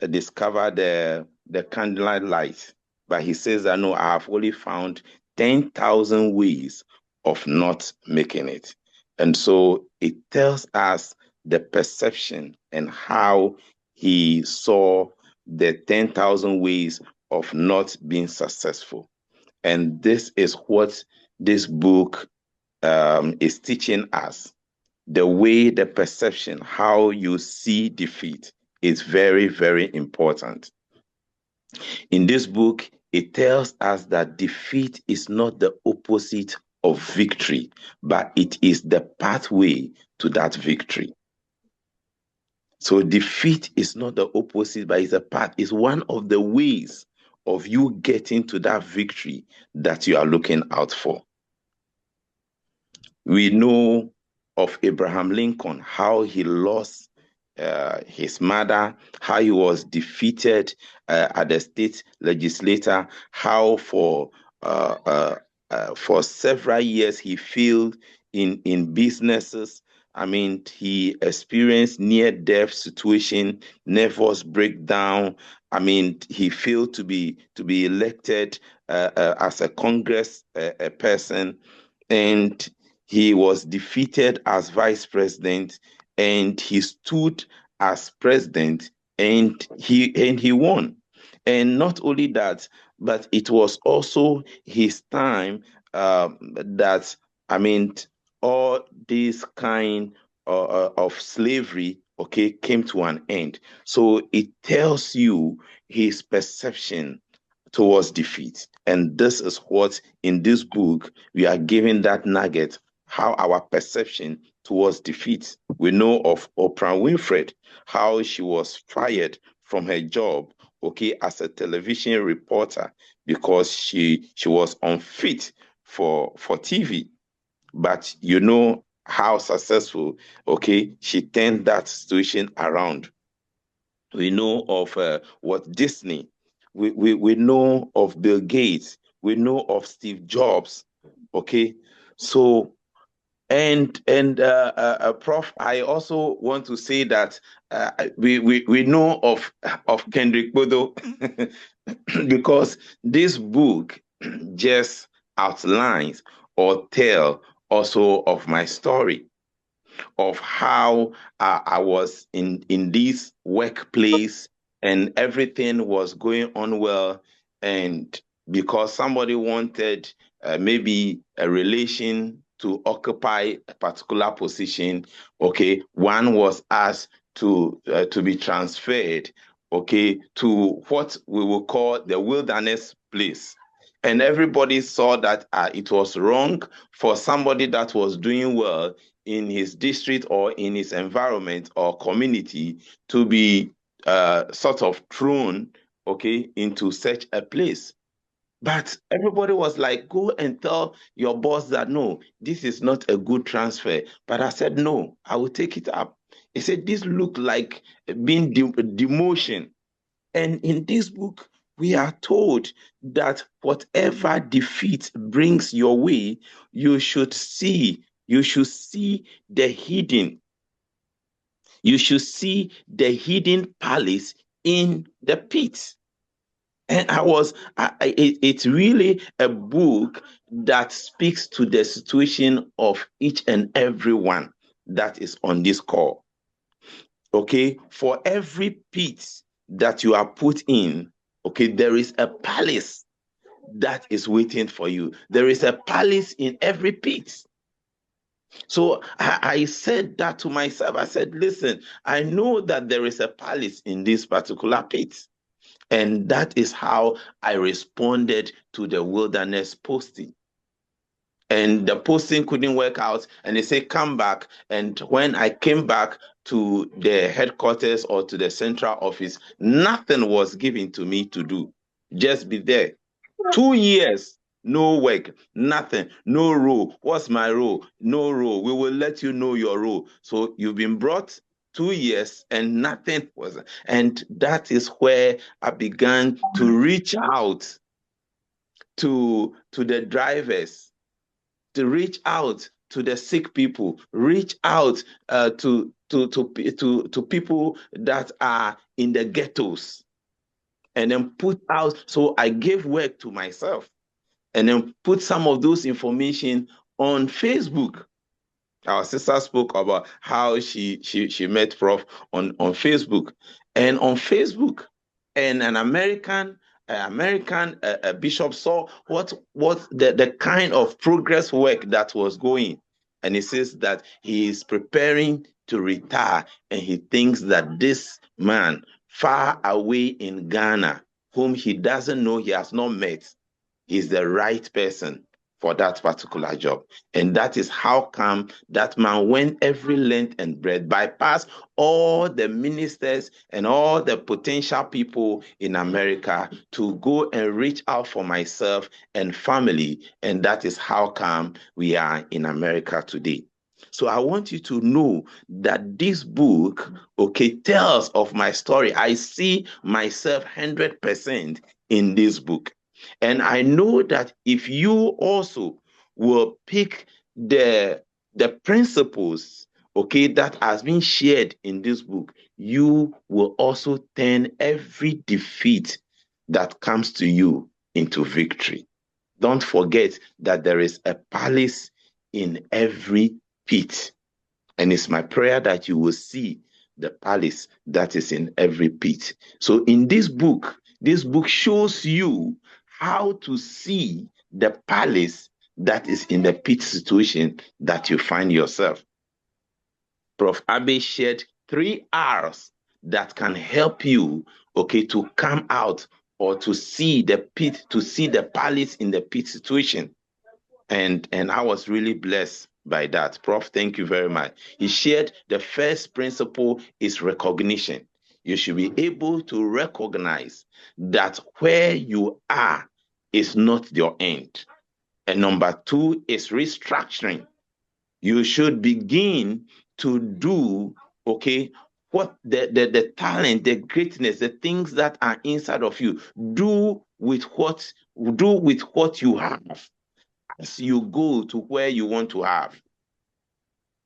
Speaker 10: the candlelight light. But he says that, no, I have only found 10,000 ways of not making it. And so it tells us the perception and how he saw the 10,000 ways of not being successful. And this is what this book is teaching us. The way, the perception, how you see defeat is very, very important. In this book, it tells us that defeat is not the opposite of victory, but it is the pathway to that victory. So defeat is not the opposite, but it's a path. It's one of the ways of you getting to that victory that you are looking out for. We know of Abraham Lincoln, how he lost his mother, how he was defeated at the state legislature, how for several years he failed in businesses. I mean, he experienced near-death situation, nervous breakdown. I mean, he failed to be elected as a Congress person, and he was defeated as vice president, and he stood as president, and he won. And not only that, but it was also his time that, I mean, all this kind of slavery, okay, came to an end. So it tells you his perception towards defeat. And this is what in this book we are giving that nugget, how our perception towards defeat. We know of Oprah Winfrey, how she was fired from her job, okay, as a television reporter because she was unfit for TV. But you know how successful, okay, she turned that situation around. We know of Walt Disney. We know of Bill Gates. We know of Steve Jobs. Okay, so and Prof, I also want to say that we know of Kendrick Bodo because this book just outlines or tell also of my story of how I was in this workplace and everything was going on well, and because somebody wanted maybe a relation to occupy a particular position, okay, one was asked to be transferred, okay, to what we will call the wilderness place. And everybody saw that it was wrong for somebody that was doing well in his district or in his environment or community to be sort of thrown, okay, into such a place. But everybody was like, go and tell your boss that, no, this is not a good transfer. But I said, no, I will take it up. He said, this looked like being demotion. And in this book, we are told that whatever defeat brings your way, you should see the hidden. You should see the hidden palace in the pit. And it's really a book that speaks to the situation of each and every one that is on this call. Okay, for every pit that you are put in, okay, there is a palace that is waiting for you. There is a palace in every pit. So I said that to myself. I said, listen, I know that there is a palace in this particular pit. And that is how I responded to the wilderness posting. And the posting couldn't work out, and they say, come back. And when I came back to the headquarters or to the central office, nothing was given to me to do. Just be there. 2 years, no work, nothing, no role. What's my role? No role. We will let you know your role. So you've been brought 2 years and nothing was. And that is where I began to reach out to the drivers, to reach out to the sick people, reach out to people that are in the ghettos, and then put out. So I gave work to myself, and then put some of those information on Facebook. Our sister spoke about how she met Prof on Facebook, and on Facebook, and an American bishop saw what the kind of progress work that was going, and he says that he is preparing to retire, and he thinks that this man far away in Ghana, whom he doesn't know, he has not met, is the right person for that particular job. And that is how come that man went every length and breadth, bypassed all the ministers and all the potential people in America to go and reach out for myself and family. And that is how come we are in America today. So I want you to know that this book, okay, tells of my story. I see myself 100% in this book. And I know that if you also will pick the principles, okay, that has been shared in this book, you will also turn every defeat that comes to you into victory. Don't forget that there is a palace in every pit. And it's my prayer that you will see the palace that is in every pit. So in this book shows you how to see the palace that is in the pit situation that you find yourself. Prof. Abbey shared 3 R's that can help you, okay, to come out or to see the pit, to see the palace in the pit situation. And I was really blessed by that. Prof, thank you very much. He shared the first principle is recognition. You should be able to recognize that where you are is not your end. And number 2 is restructuring. You should begin to do, okay, what the talent, the greatness, the things that are inside of you, do with what you have as you go to where you want to have.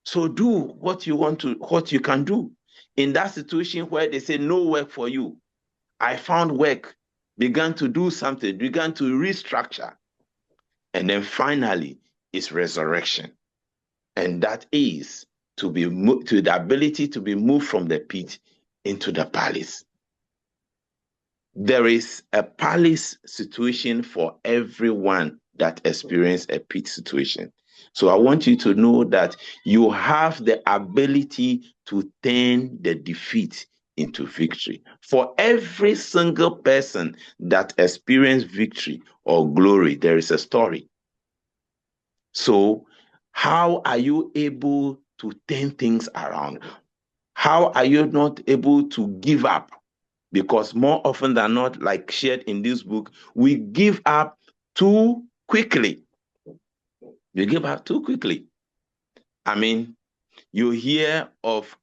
Speaker 10: So do what you can do. In that situation where they say no work for you, I found work, began to do something, began to restructure. And then finally is resurrection. And that is to the ability to be moved from the pit into the palace. There is a palace situation for everyone that experience a pit situation. So I want you to know that you have the ability to turn the defeat into victory. For every single person that experienced victory or glory, there is a story. So how are you able to turn things around? How are you not able to give up? Because more often than not, like shared in this book, we give up too quickly. You give up too quickly. I mean, you hear of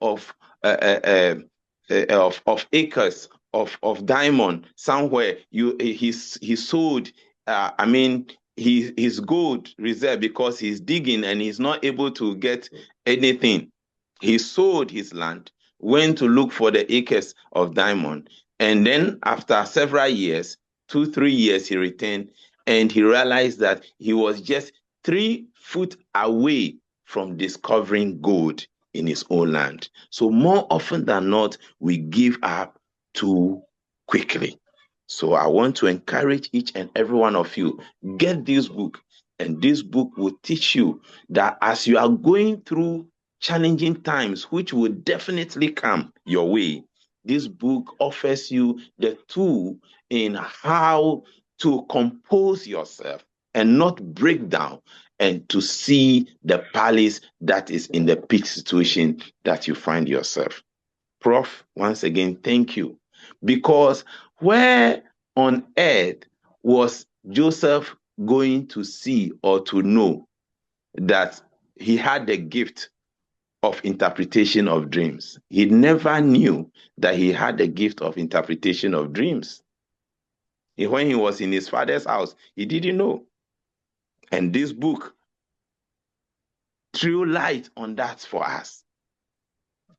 Speaker 10: acres of diamond somewhere. He sold. His gold reserve because he's digging and he's not able to get anything. He sold his land, went to look for the acres of diamond, and then after several years, 2-3 years, he returned and he realized that he was just 3 foot away from discovering gold in his own land. So more often than not, we give up too quickly. So I want to encourage each and every one of you, get this book, and this book will teach you that as you are going through challenging times, which will definitely come your way, this book offers you the tool in how to compose yourself and not break down, and to see the palace that is in the peak situation that you find yourself. Prof, once again, thank you. Because where on earth was Joseph going to see or to know that he had the gift of interpretation of dreams? He never knew that he had the gift of interpretation of dreams. When he was in his father's house, he didn't know. And this book threw light on that for us.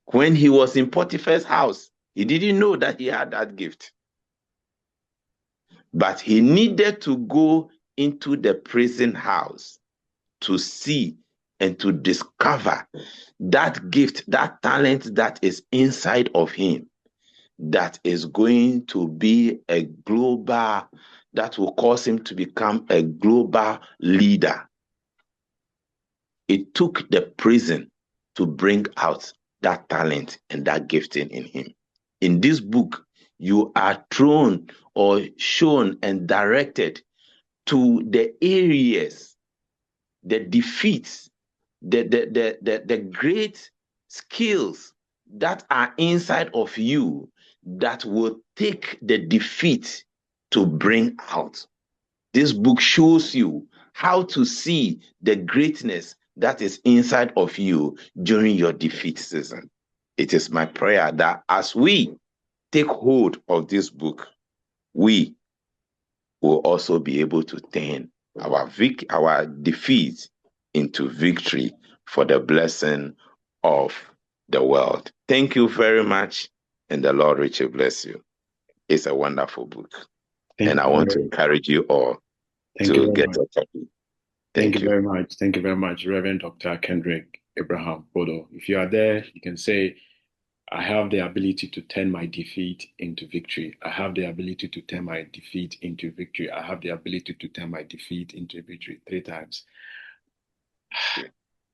Speaker 10: When he was in Potiphar's house, he didn't know that he had that gift. But he needed to go into the prison house to see and to discover that gift, that talent that is inside of him, that is going to be a global, that will cause him to become a global leader. It took the prison to bring out that talent and that gifting in him. In this book, you are thrown or shown and directed to the areas, the defeats, the great skills that are inside of you that will take the defeat to bring out. This book shows you how to see the greatness that is inside of you during your defeat season. It is my prayer that as we take hold of this book, we will also be able to turn our defeat into victory for the blessing of the world. Thank you very much, and the Lord richly bless you. It's a wonderful book, and I want to encourage you all to get a copy.
Speaker 1: Thank you very much. Thank you very much, Reverend Dr. Kendrick Abraham Bodo. If you are there, you can say, I have the ability to turn my defeat into victory. I have the ability to turn my defeat into victory. I have the ability to turn my defeat into victory 3 times.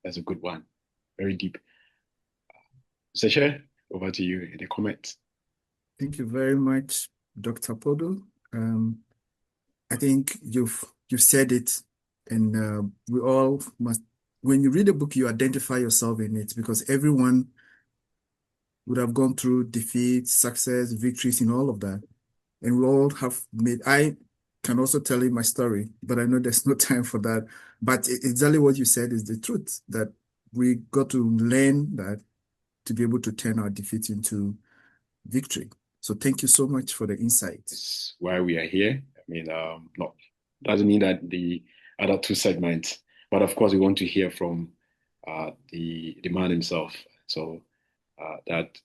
Speaker 1: That's a good one. Very deep. Mr. Chair, over to you in the comments.
Speaker 5: Thank you very much, Dr. Podo. I think you've said it, and we all must, when you read a book, you identify yourself in it, because everyone would have gone through defeat, success, victories, in all of that. And we all have made, I can also tell you my story, but I know there's no time for that. But exactly what you said is the truth, that we got to learn that to be able to turn our defeat into victory. So thank you so much for the insight.
Speaker 1: That's why we are here. I mean, no, doesn't mean that the other 2 segments, but of course we want to hear from the man himself. So that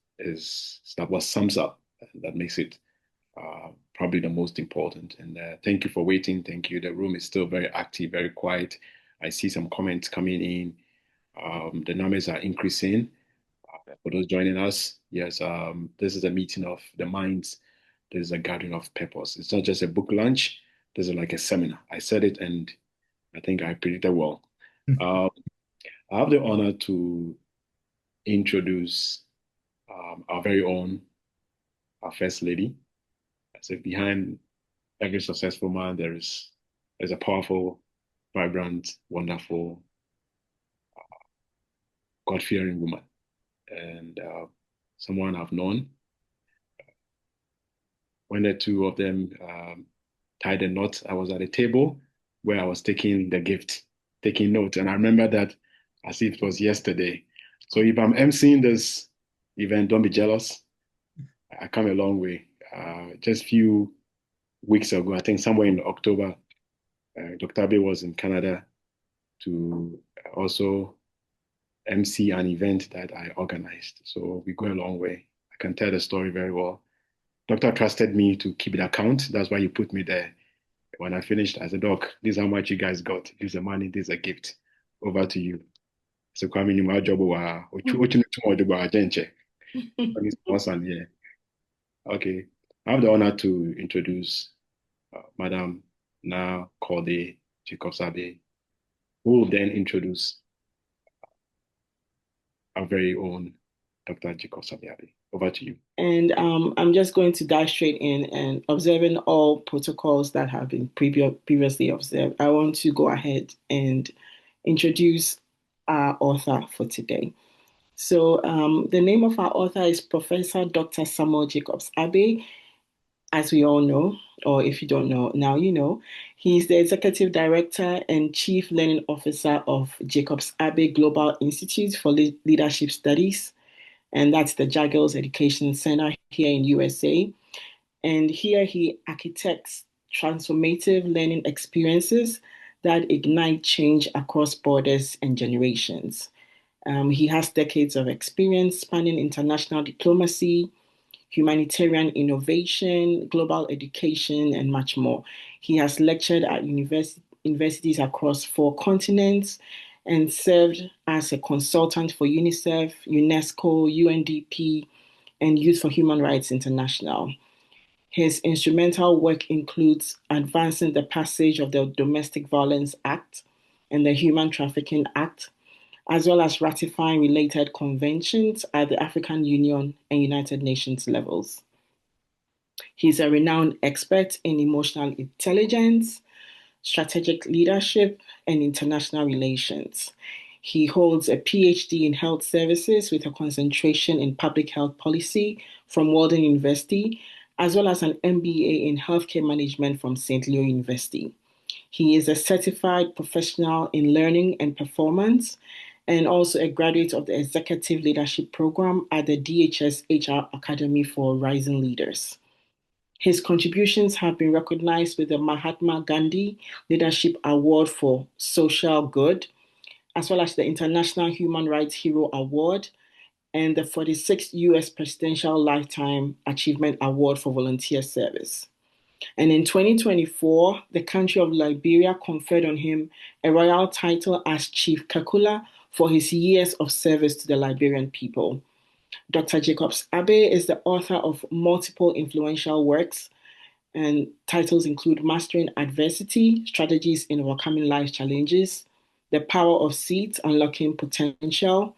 Speaker 1: what sums up, that makes it probably the most important. And thank you for waiting. Thank you. The room is still very active, very quiet. I see some comments coming in. The numbers are increasing. For those joining us, yes, this is a meeting of the minds. This is a gathering of purpose. It's not just a book lunch. This is like a seminar. I said it, and I think I predicted well. I have the honor to introduce our very own, our First Lady. I said, behind every successful man, there's a powerful, vibrant, wonderful, God-fearing woman, and someone I've known. When the 2 of them tied the knot, I was at a table where I was taking the gift, taking notes, and I remember that as if it was yesterday. So if I'm emceeing this event, don't be jealous. I come a long way. Just a few weeks ago, I think somewhere in October, Dr. Abbey was in Canada to also MC an event that I organized. So we go a long way. I can tell the story very well. Doctor trusted me to keep the account. That's why he put me there. When I finished, I said, Doc, this is how much you guys got. This is the money, this is a gift. Over to you. So Kwame ni my job Okay. I have the honor to introduce Madam N Jacobs-Abbey, who will then introduce our very own Dr. Jacobs-Abbey. Over to you.
Speaker 11: And I'm just going to dive straight in, and observing all protocols that have been previously observed, I want to go ahead and introduce our author for today. So the name of our author is Professor Dr. Samuel Jacobs-Abbey. As we all know, or if you don't know, now you know, he's the Executive Director and Chief Learning Officer of Jacobs-Abbey Global Institute for Leadership Studies, and that's the Jagels Education Center here in USA. And here he architects transformative learning experiences that ignite change across borders and generations. He has decades of experience spanning international diplomacy, humanitarian innovation, global education, and much more. He has lectured at universities across 4 continents and served as a consultant for UNICEF, UNESCO, UNDP, and Youth for Human Rights International. His instrumental work includes advancing the passage of the Domestic Violence Act and the Human Trafficking Act, as well as ratifying related conventions at the African Union and United Nations levels. He's a renowned expert in emotional intelligence, strategic leadership, and international relations. He holds a PhD in health services with a concentration in public health policy from Walden University, as well as an MBA in healthcare management from St. Leo University. He is a certified professional in learning and performance, and also a graduate of the Executive Leadership Program at the DHS HR Academy for Rising Leaders. His contributions have been recognized with the Mahatma Gandhi Leadership Award for Social Good, as well as the International Human Rights Hero Award and the 46th U.S. Presidential Lifetime Achievement Award for Volunteer Service. And in 2024, the country of Liberia conferred on him a royal title as Chief Kakula for his years of service to the Liberian people. Dr. Jacobs-Abbey is the author of multiple influential works, and titles include Mastering Adversity, Strategies in Overcoming Life Challenges, The Power of Seeds, Unlocking Potential,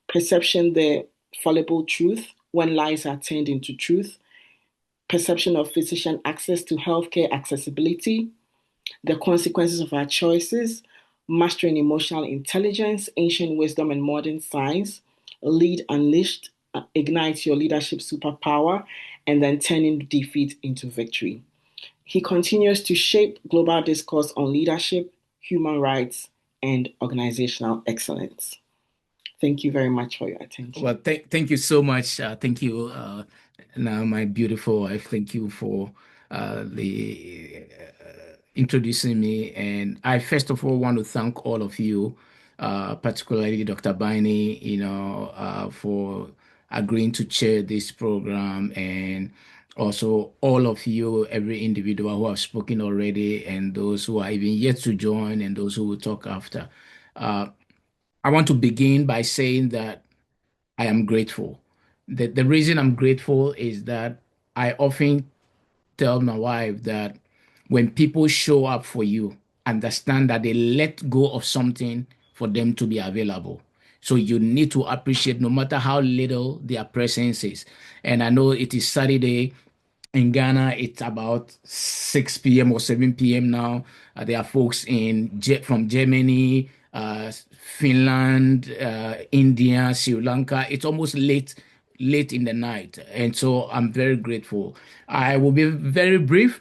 Speaker 11: Perception, the Fallible Truth, When Lies Are Turned into Truth, Perception of Physician Access to Healthcare Accessibility, The Consequences of Our Choices, Mastering Emotional Intelligence, Ancient Wisdom and Modern Science, Lead Unleashed, Ignite Your Leadership Superpower, and then Turning Defeat into Victory. He continues to shape global discourse on leadership, human rights, and organizational excellence. Thank you very much for your attention.
Speaker 8: Well, thank you so much. Thank you, now my beautiful wife. Thank you for the introducing me. And I first of all want to thank all of you, particularly Dr. Baini, for agreeing to chair this program, and also all of you, every individual who have spoken already, and those who are even yet to join, and those who will talk after. I want to begin by saying that I am grateful. The reason I'm grateful is that I often tell my wife that when people show up for you, understand that they let go of something for them to be available. So you need to appreciate no matter how little their presence is. And I know it is Saturday. In Ghana, it's about 6 p.m. or 7 p.m. now. There are folks from Germany, Finland, India, Sri Lanka. It's almost late in the night. And so I'm very grateful. I will be very brief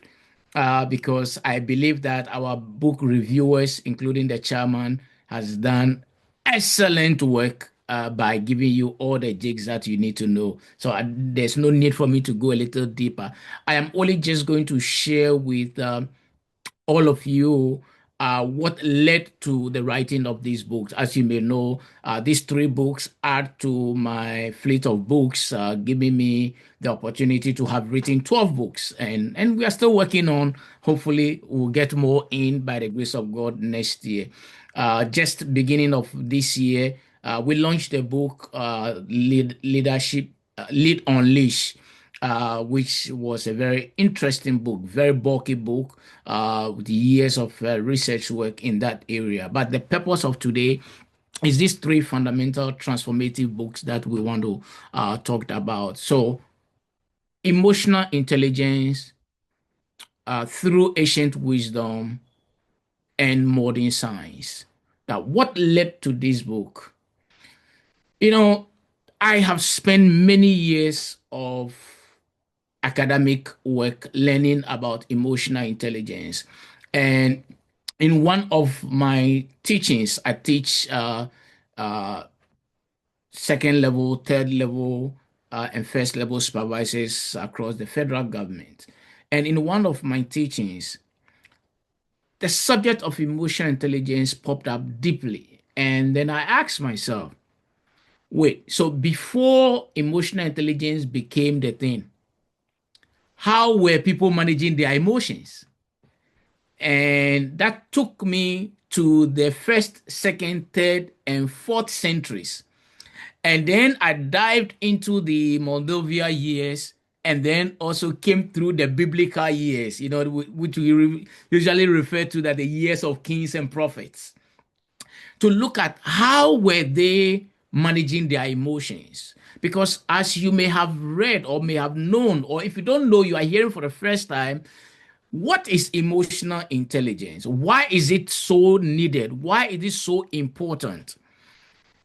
Speaker 8: because I believe that our book reviewers, including the chairman, has done excellent work by giving you all the jigs that you need to know. So there's no need for me to go a little deeper. I am only just going to share with all of you what led to the writing of these books. As you may know, these 3 books add to my fleet of books, giving me the opportunity to have written 12 books. And we are still working on, hopefully we'll get more in by the grace of God next year. Just beginning of this year, we launched the book, Lead Unleash. which was a very interesting book, very bulky book, with years of research work in that area. But the purpose of today is these three fundamental transformative books that we want to talk about. So, emotional intelligence through ancient wisdom and modern science. Now, what led to this book? You know, I have spent many years of academic work learning about emotional intelligence. And in one of my teachings, I teach uh, second level, third level, and first level supervisors across the federal government. And in one of my teachings, the subject of emotional intelligence popped up deeply. And then I asked myself, wait, so before emotional intelligence became the thing, how were people managing their emotions? And that took me to the first, second, third, and fourth centuries. And then I dived into the Moldovia years and then also came through the biblical years, which we usually refer to as the years of kings and prophets, to look at how were they managing their emotions. Because as you may have read or may have known, or if you don't know, you are hearing for the first time, what is emotional intelligence? Why is it so needed? Why is it so important?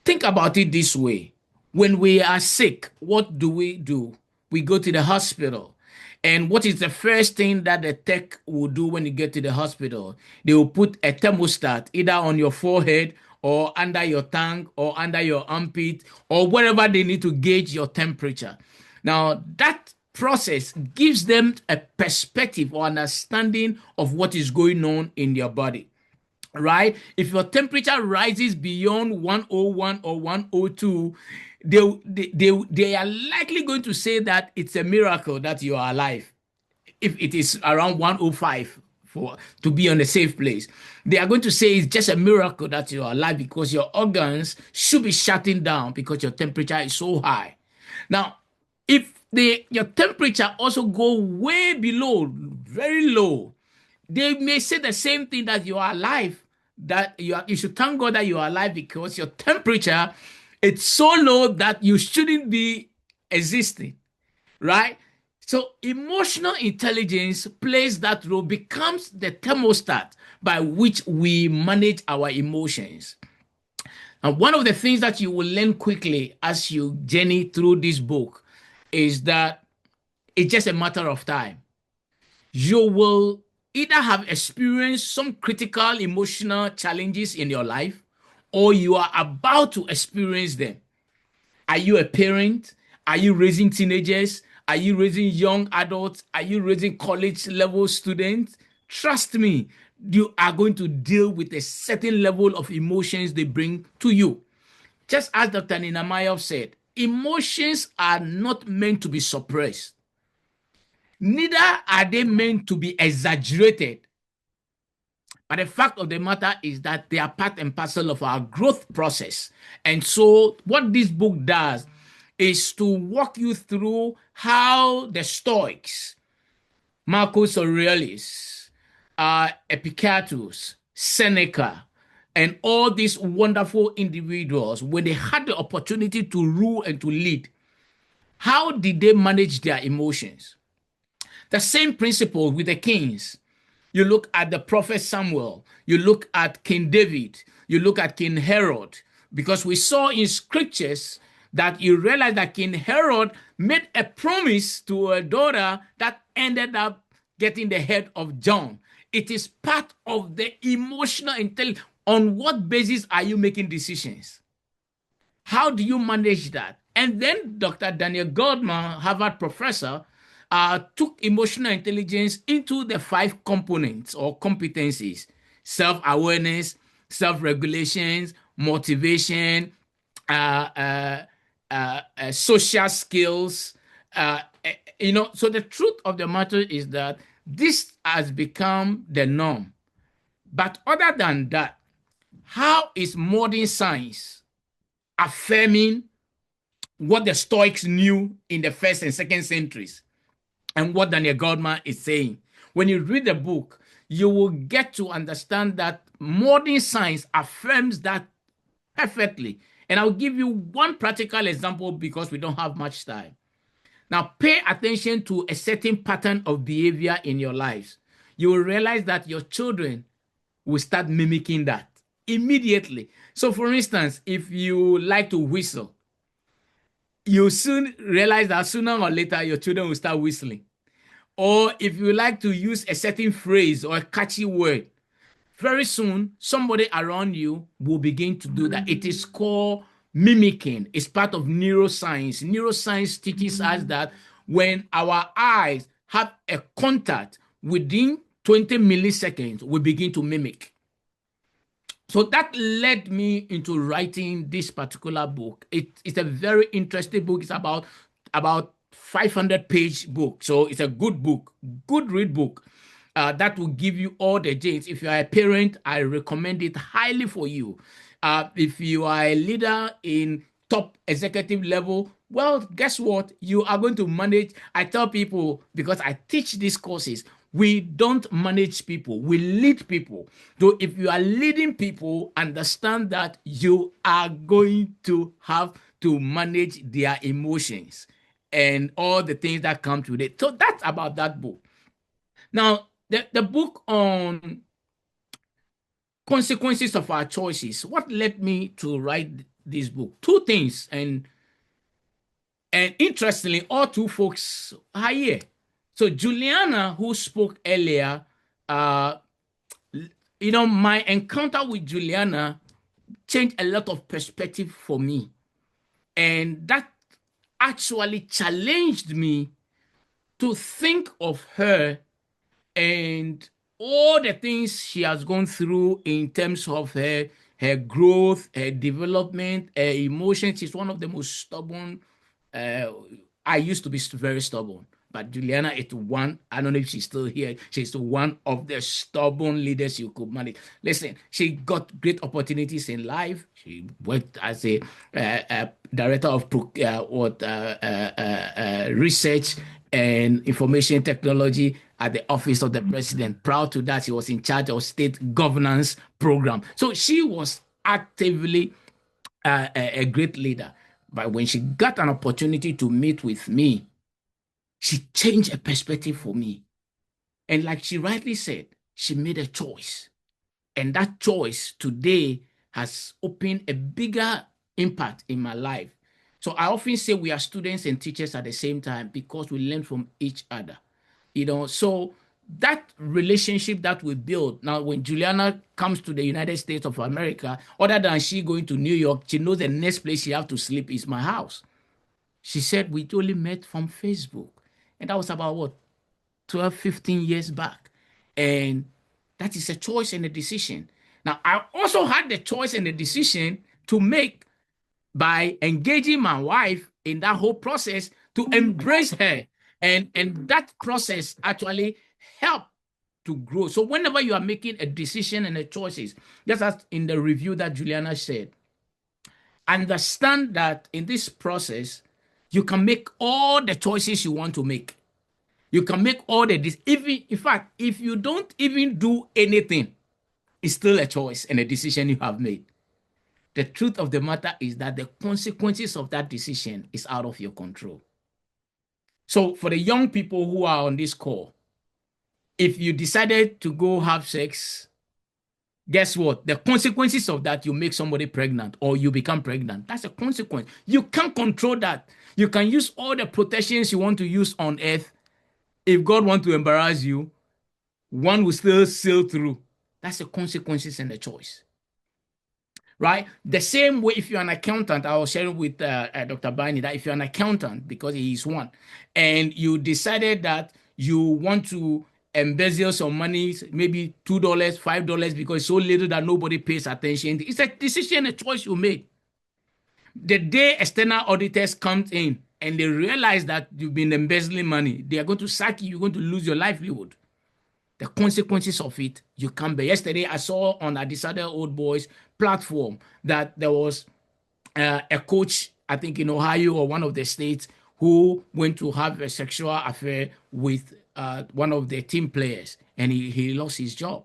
Speaker 8: Think about it this way. When we are sick, what do? We go to the hospital. And what is the first thing that the tech will do when you get to the hospital? They will put a thermostat either on your forehead or under your tongue or under your armpit or wherever they need to gauge your temperature. Now, that process gives them a perspective or understanding of what is going on in your body, right? If your temperature rises beyond 101 or 102, they are likely going to say that it's a miracle that you are alive. If it is around 105 for to be on a safe place, they are going to say it's just a miracle that you are alive because your organs should be shutting down because your temperature is so high. Now, if your temperature also go way below, very low, they may say the same thing, that you are alive, that you should thank God that you are alive because your temperature it's so low that you shouldn't be existing, right? So emotional intelligence plays that role, becomes the thermostat by which we manage our emotions. And one of the things that you will learn quickly as you journey through this book is that it's just a matter of time. You will either have experienced some critical emotional challenges in your life or you are about to experience them. Are you a parent? Are you raising teenagers? Are you raising young adults? Are you raising college level students? Trust me, you are going to deal with a certain level of emotions they bring to you. Just as Dr. Nina Mayoff said, emotions are not meant to be suppressed. Neither are they meant to be exaggerated. But the fact of the matter is that they are part and parcel of our growth process. And so, what this book does is to walk you through how the Stoics, Marcus Aurelius, Epictetus, Seneca, and all these wonderful individuals, when they had the opportunity to rule and to lead, how did they manage their emotions? The same principle with the kings. You look at the prophet Samuel, you look at King David, you look at King Herod, because we saw in scriptures that you realize that King Herod made a promise to a daughter that ended up getting the head of John. It is part of the emotional intelligence. On what basis are you making decisions? How do you manage that? And then Dr. Daniel Goldman, Harvard professor, took emotional intelligence into the 5 components or competencies: self-awareness, self-regulation, motivation, social skills. So the truth of the matter is that this has become the norm. But other than that, how is modern science affirming what the Stoics knew in the 1st and 2nd centuries and what Daniel Goldman is saying. When you read the book, you will get to understand that modern science affirms that perfectly. And I'll give you one practical example because we don't have much time. Now, pay attention to a certain pattern of behavior in your lives. You will realize that your children will start mimicking that immediately. So, for instance, if you like to whistle, you soon realize that sooner or later your children will start whistling. Or if you like to use a certain phrase or a catchy word, very soon somebody around you will begin to do that. It is called mimicking. It's part of neuroscience. Neuroscience teaches us that when our eyes have a contact within 20 milliseconds, we begin to mimic. So that led me into writing this particular book. It's a very interesting book. It's about 500-page book. So it's a good book, good read book. That will give you all the gems. If you are a parent, I recommend it highly for you. If you are a leader in top executive level, well, guess what? You are going to manage. I tell people, because I teach these courses, we don't manage people, we lead people. So if you are leading people, understand that you are going to have to manage their emotions and all the things that come to it. So that's about that book. Now, the book on consequences of our choices, what led me to write this book? Two things, and interestingly, all two folks are here. So Juliana, who spoke earlier, my encounter with Juliana changed a lot of perspective for me. And that actually challenged me to think of her and all the things she has gone through in terms of her growth, her development, her emotions. She's one of the most stubborn. I used to be very stubborn, but Juliana is one. I don't know if she's still here. She's one of the stubborn leaders you could manage. Listen, she got great opportunities in life. She worked as a director of research and information technology at the office of the president. Prior to that, she was in charge of state governance program. So she was actively a great leader. But when she got an opportunity to meet with me, she changed a perspective for me. And like she rightly said, she made a choice. And that choice today has opened a bigger impact in my life. So I often say we are students and teachers at the same time because we learn from each other. So that relationship that we build now, when Juliana comes to the United States of America, other than she going to New York, she knows the next place she have to sleep is my house. She said we only met from Facebook. And that was about what, 12, 15 years back. And that is a choice and a decision. Now, I also had the choice and the decision to make by engaging my wife in that whole process to embrace her. And that process actually helped to grow. So whenever you are making a decision and a choices, just as in the review that Juliana said, understand that in this process, you can make all the choices you want to make. You can make all the in fact, if you don't even do anything, it's still a choice and a decision you have made. The truth of the matter is that the consequences of that decision is out of your control. So for the young people who are on this call, if you decided to go have sex, guess what? The consequences of that, you make somebody pregnant or you become pregnant. That's a consequence. You can't control that. You can use all the protections you want to use on earth. If God wants to embarrass you, one will still sail through. That's the consequences and the choice. Right? The same way, if you're an accountant, I was sharing with Dr. Bani that if you're an accountant, because he is one, and you decided that you want to embezzle some money, maybe $2, $5, because it's so little that nobody pays attention. It's a decision, a choice you made. The day external auditors come in and they realize that you've been embezzling money, they are going to sack you, you're going to lose your livelihood. The consequences of it, you can't bear. Yesterday, I saw on Adisada Old Boys platform that there was a coach I think in Ohio or one of the states, who went to have a sexual affair with one of the team players, and he lost his job.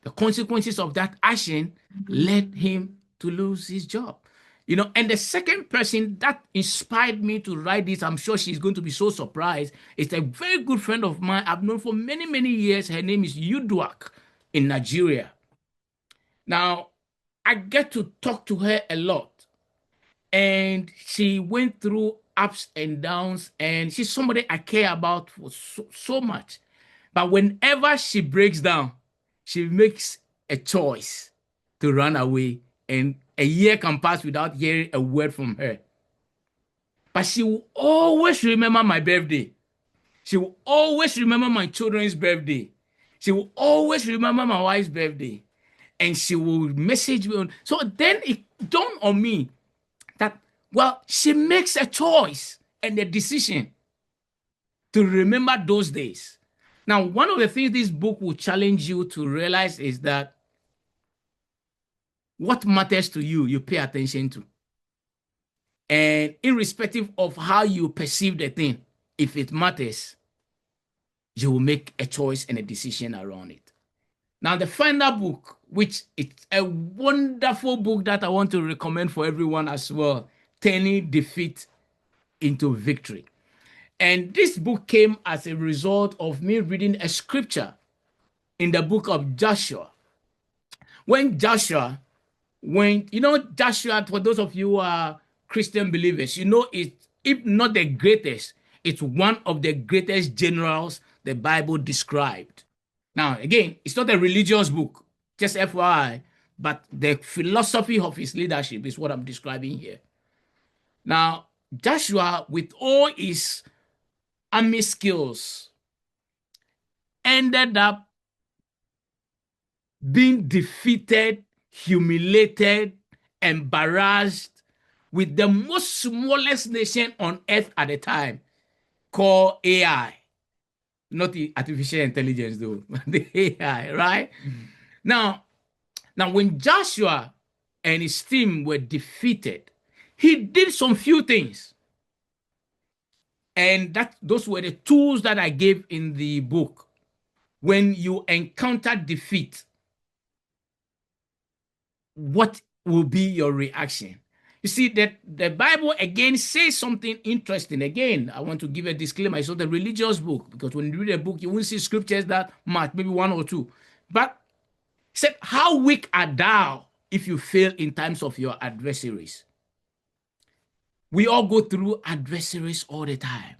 Speaker 8: The consequences of that action led him to lose his job. And the second person that inspired me to write this, I'm sure she's going to be so surprised, is a very good friend of mine I've known for many, many years. Her name is Uduak in Nigeria. Now, I get to talk to her a lot, and she went through ups and downs, and she's somebody I care about for so much. But whenever she breaks down, she makes a choice to run away, and a year can pass without hearing a word from her. But she will always remember my birthday. She will always remember my children's birthday. She will always remember my wife's birthday. And she will message me. So then it dawned on me that, well, she makes a choice and a decision to remember those days. Now, one of the things this book will challenge you to realize is that what matters to you, you pay attention to. And irrespective of how you perceive the thing, if it matters, you will make a choice and a decision around it. Now, the final book, which is a wonderful book that I want to recommend for everyone as well, Turning Defeat into Victory. And this book came as a result of me reading a scripture in the book of Joshua. When Joshua, Joshua, for those of you who are Christian believers, it, if not the greatest, it's one of the greatest generals the Bible described. Now, again, it's not a religious book, just FYI, but the philosophy of his leadership is what I'm describing here. Now, Joshua, with all his army skills, ended up being defeated, humiliated, embarrassed with the most smallest nation on earth at the time, called AI. Not the artificial intelligence, though, the AI, right? Now, when Joshua and his team were defeated, he did some few things. And those were the tools that I gave in the book. When you encounter defeat, what will be your reaction? You see, that the Bible again says something interesting. Again, I want to give a disclaimer. It's not a religious book, because when you read a book, you won't see scriptures that much, maybe one or two. But it said, how weak art thou if you fail in times of your adversaries? We all go through adversaries all the time.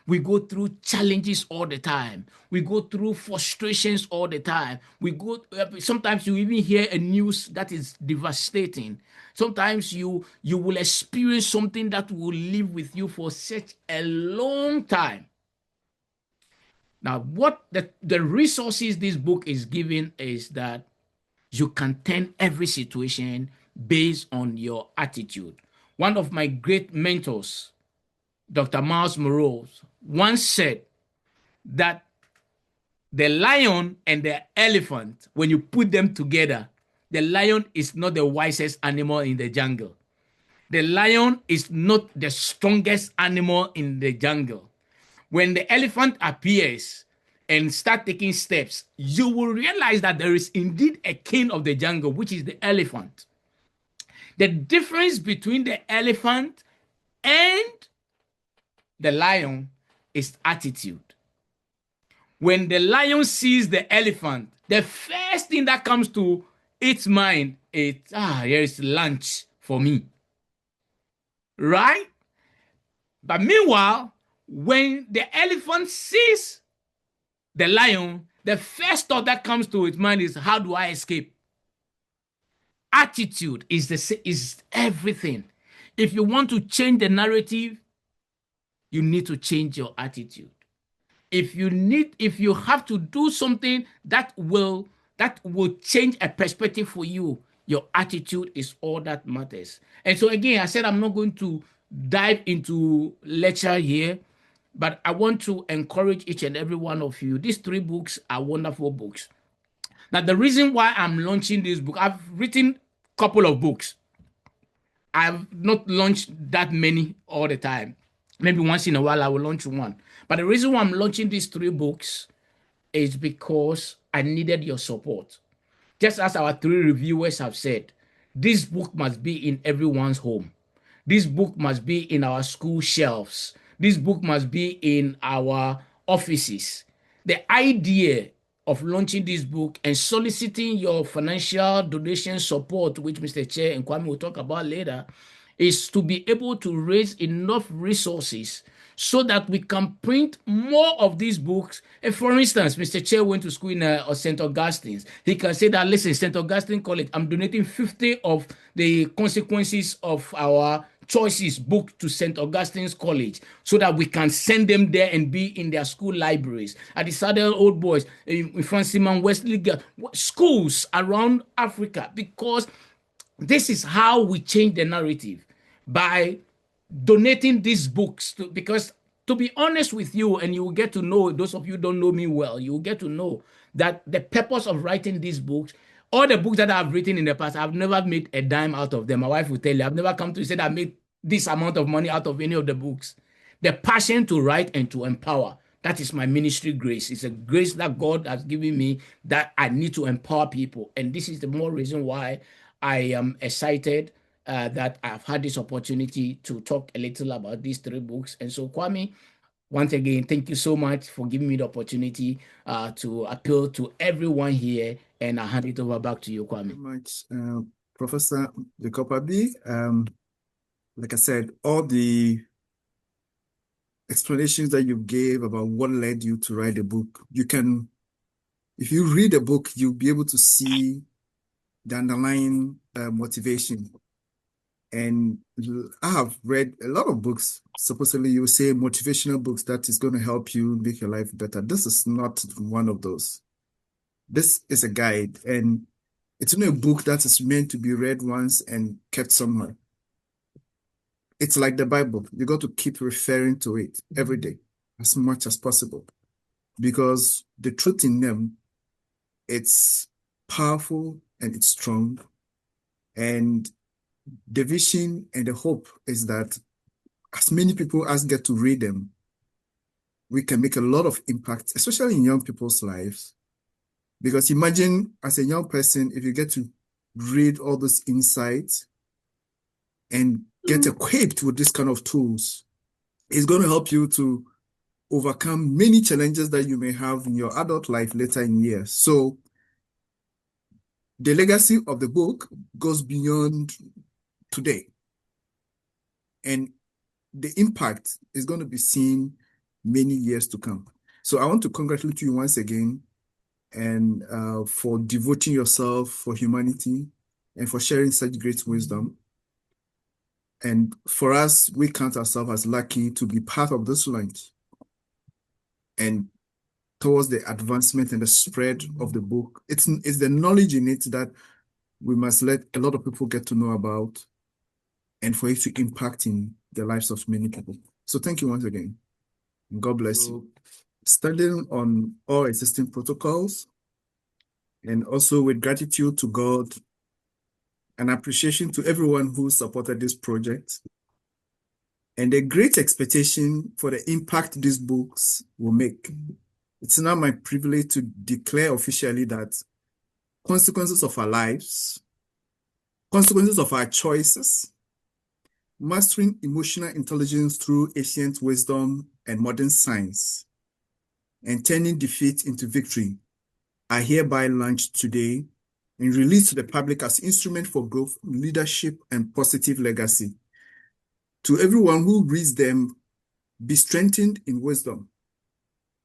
Speaker 8: We go through challenges all the time. We go through frustrations all the time. Sometimes you even hear a news that is devastating. Sometimes you will experience something that will live with you for such a long time. Now, what the resources this book is giving is that you can turn every situation based on your attitude. One of my great mentors, Dr. Miles Monroe, once said that the lion and the elephant, when you put them together, the lion is not the wisest animal in the jungle. The lion is not the strongest animal in the jungle. When the elephant appears and start taking steps, you will realize that there is indeed a king of the jungle, which is the elephant. The difference between the elephant and the lion is attitude. When the lion sees the elephant, the first thing that comes to its mind is, here is lunch for me. Right? But meanwhile, when the elephant sees the lion, the first thought that comes to its mind is, how do I escape? Attitude is everything. If you want to change the narrative, you need to change your attitude. If you have to do something that will change a perspective for you, your attitude is all that matters. And so again, I said I'm not going to dive into lecture here, but I want to encourage each and every one of you. These 3 books are wonderful books. Now, the reason why I'm launching this book, I've written a couple of books. I've not launched that many all the time. Maybe once in a while I will launch one. But the reason why I'm launching these 3 books is because I needed your support. Just as our 3 reviewers have said, this book must be in everyone's home. This book must be in our school shelves. This book must be in our offices. The idea of launching this book and soliciting your financial donation support, which Mr. Chair and Kwame will talk about later, is to be able to raise enough resources so that we can print more of these books. And for instance, Mr. Chair went to school in St. Augustine's. He can say that, listen, St. Augustine College, I'm donating 50 of the consequences of our choices book to St. Augustine's College so that we can send them there and be in their school libraries. At the Southern Old Boys, in Franciman, Wesley, schools around Africa, because this is how we change the narrative, by donating these books because to be honest with you, and you will get to know, those of you who don't know me well, you will get to know that the purpose of writing these books, all the books that I've written in the past, I've never made a dime out of them. My wife will tell you, I've never come to say that I made this amount of money out of any of the books. The passion to write and to empower, that is my ministry grace. It's a grace that God has given me that I need to empower people. And this is the more reason why I am excited that I've had this opportunity to talk a little about these 3 books. And so, Kwame, once again, thank you so much for giving me the opportunity to appeal to everyone here. And I'll hand it over back to you, Kwame.
Speaker 5: Much, Professor Jacobs-Abbey. Like I said, all the explanations that you gave about what led you to write the book, you can, if you read the book, you'll be able to see the underlying motivation. And I have read a lot of books, supposedly you say motivational books that is going to help you make your life better. This is not one of those. This is a guide, and it's not a book that is meant to be read once and kept somewhere. It's like the Bible. You got to keep referring to it every day as much as possible, because the truth in them, it's powerful and it's strong. And the vision and the hope is that as many people as get to read them, we can make a lot of impact, especially in young people's lives. Because imagine as a young person, if you get to read all those insights and get equipped with this kind of tools, it's going to help you to overcome many challenges that you may have in your adult life later in years. So the legacy of the book goes beyond today. And the impact is going to be seen many years to come. So I want to congratulate you once again, and for devoting yourself for humanity and for sharing such great wisdom. And for us, we count ourselves as lucky to be part of this launch and towards the advancement and the spread of the book. It's the knowledge in it that we must let a lot of people get to know about, and for it to impact in the lives of many people. So thank you once again. And God bless you. Standing on all existing protocols, and also with gratitude to God and appreciation to everyone who supported this project, and a great expectation for the impact these books will make. It's now my privilege to declare officially that consequences of our lives, consequences of our choices, mastering emotional intelligence through ancient wisdom and modern science, and turning defeat into victory, are hereby launched today and released to the public as instrument for growth, leadership, and positive legacy. To everyone who reads them, be strengthened in wisdom.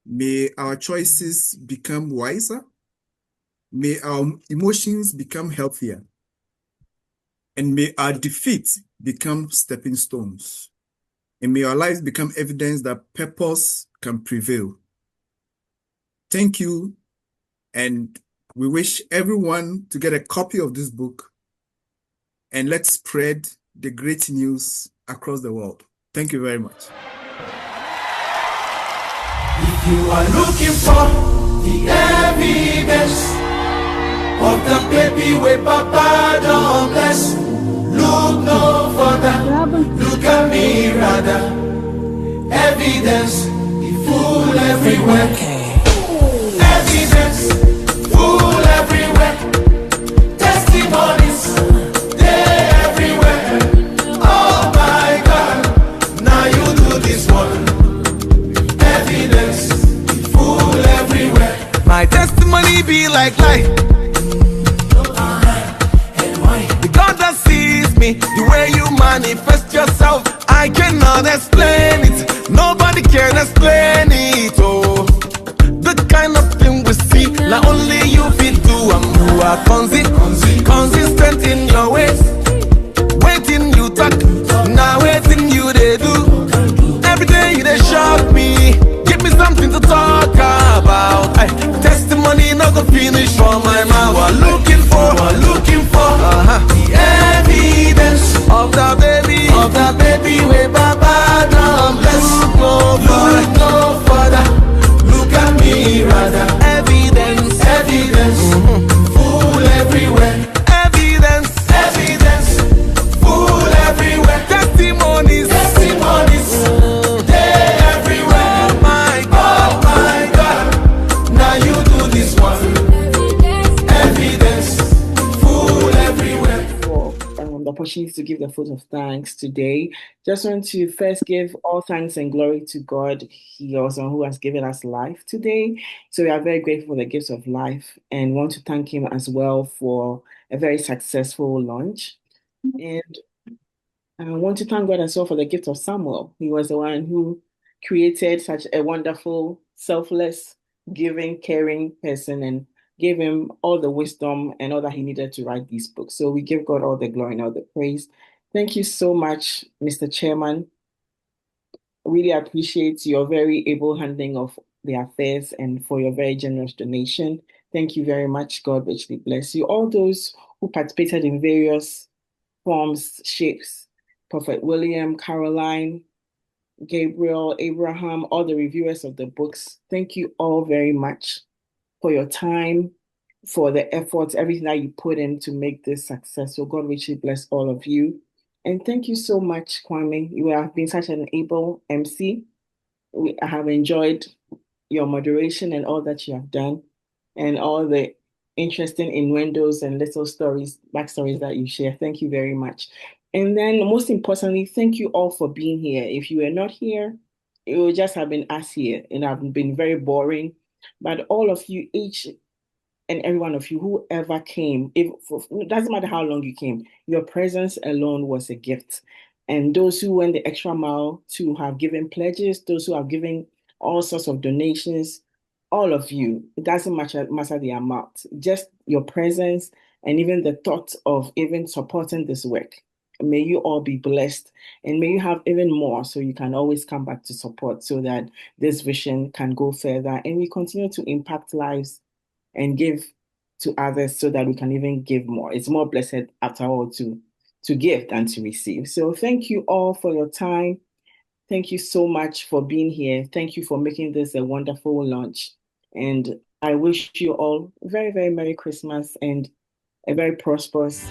Speaker 5: May our choices become wiser. May our emotions become healthier. And may our defeats become stepping stones. And may our lives become evidence that purpose can prevail. Thank you. And we wish everyone to get a copy of this book. And let's spread the great news across the world. Thank you very much.
Speaker 12: If you are looking for the evidence of the baby with Papa don't bless. Look no further, look at me rather. Evidence, full everywhere. Evidence, full everywhere. Testimonies, they everywhere. Oh my God, now you do this one. Evidence, full everywhere. My testimony be like light. The God that sees me, the way you manifest yourself, I cannot explain it. Nobody can explain it. Oh, the kind of thing we see, not only you feel do. You are consistent in your ways. Waiting you talk, now waiting you they do. Every day they shock me. Give me something to talk about. Testimony not gonna finish for my mouth. We're looking for the evidence of the baby with Baba don't bless. Look no further, look at me rather. Evidence, full everywhere. Evidence, full everywhere. Testimonies, they everywhere. Oh my God, now you do this one. Evidence, full everywhere.
Speaker 11: For the opportunity to give the vote of thanks today. Just want to first give all thanks and glory to God. He also who has given us life today. So we are very grateful for the gifts of life and want to thank him as well for a very successful launch. And I want to thank God as well for the gift of Samuel. He was the one who created such a wonderful, selfless, giving, caring person and gave him all the wisdom and all that he needed to write these books. So we give God all the glory and all the praise. Thank you so much, Mr. Chairman. Really appreciate your very able handling of the affairs and for your very generous donation. Thank you very much. God richly bless you. All those who participated in various forms, shapes, Prophet William, Caroline, Gabriel, Abraham, all the reviewers of the books, thank you all very much for your time, for the efforts, everything that you put in to make this successful. God richly bless all of you. And thank you so much, Kwame. You have been such an able MC. I have enjoyed your moderation and all that you have done and all the interesting innuendos and little stories, backstories that you share. Thank you very much. And then most importantly, thank you all for being here. If you were not here, it would just have been us here and have been very boring. But all of you, each and every one of you, whoever came, it doesn't matter how long you came, your presence alone was a gift. And those who went the extra mile to have given pledges, those who have given all sorts of donations, all of you, it doesn't matter the amount, just your presence and even the thought of even supporting this work. May you all be blessed and may you have even more so you can always come back to support so that this vision can go further and we continue to impact lives and give to others so that we can even give more. It's more blessed after all to give than to receive. So thank you all for your time. Thank you so much for being here. Thank you for making this a wonderful launch. And I wish you all very, very Merry Christmas and a very prosperous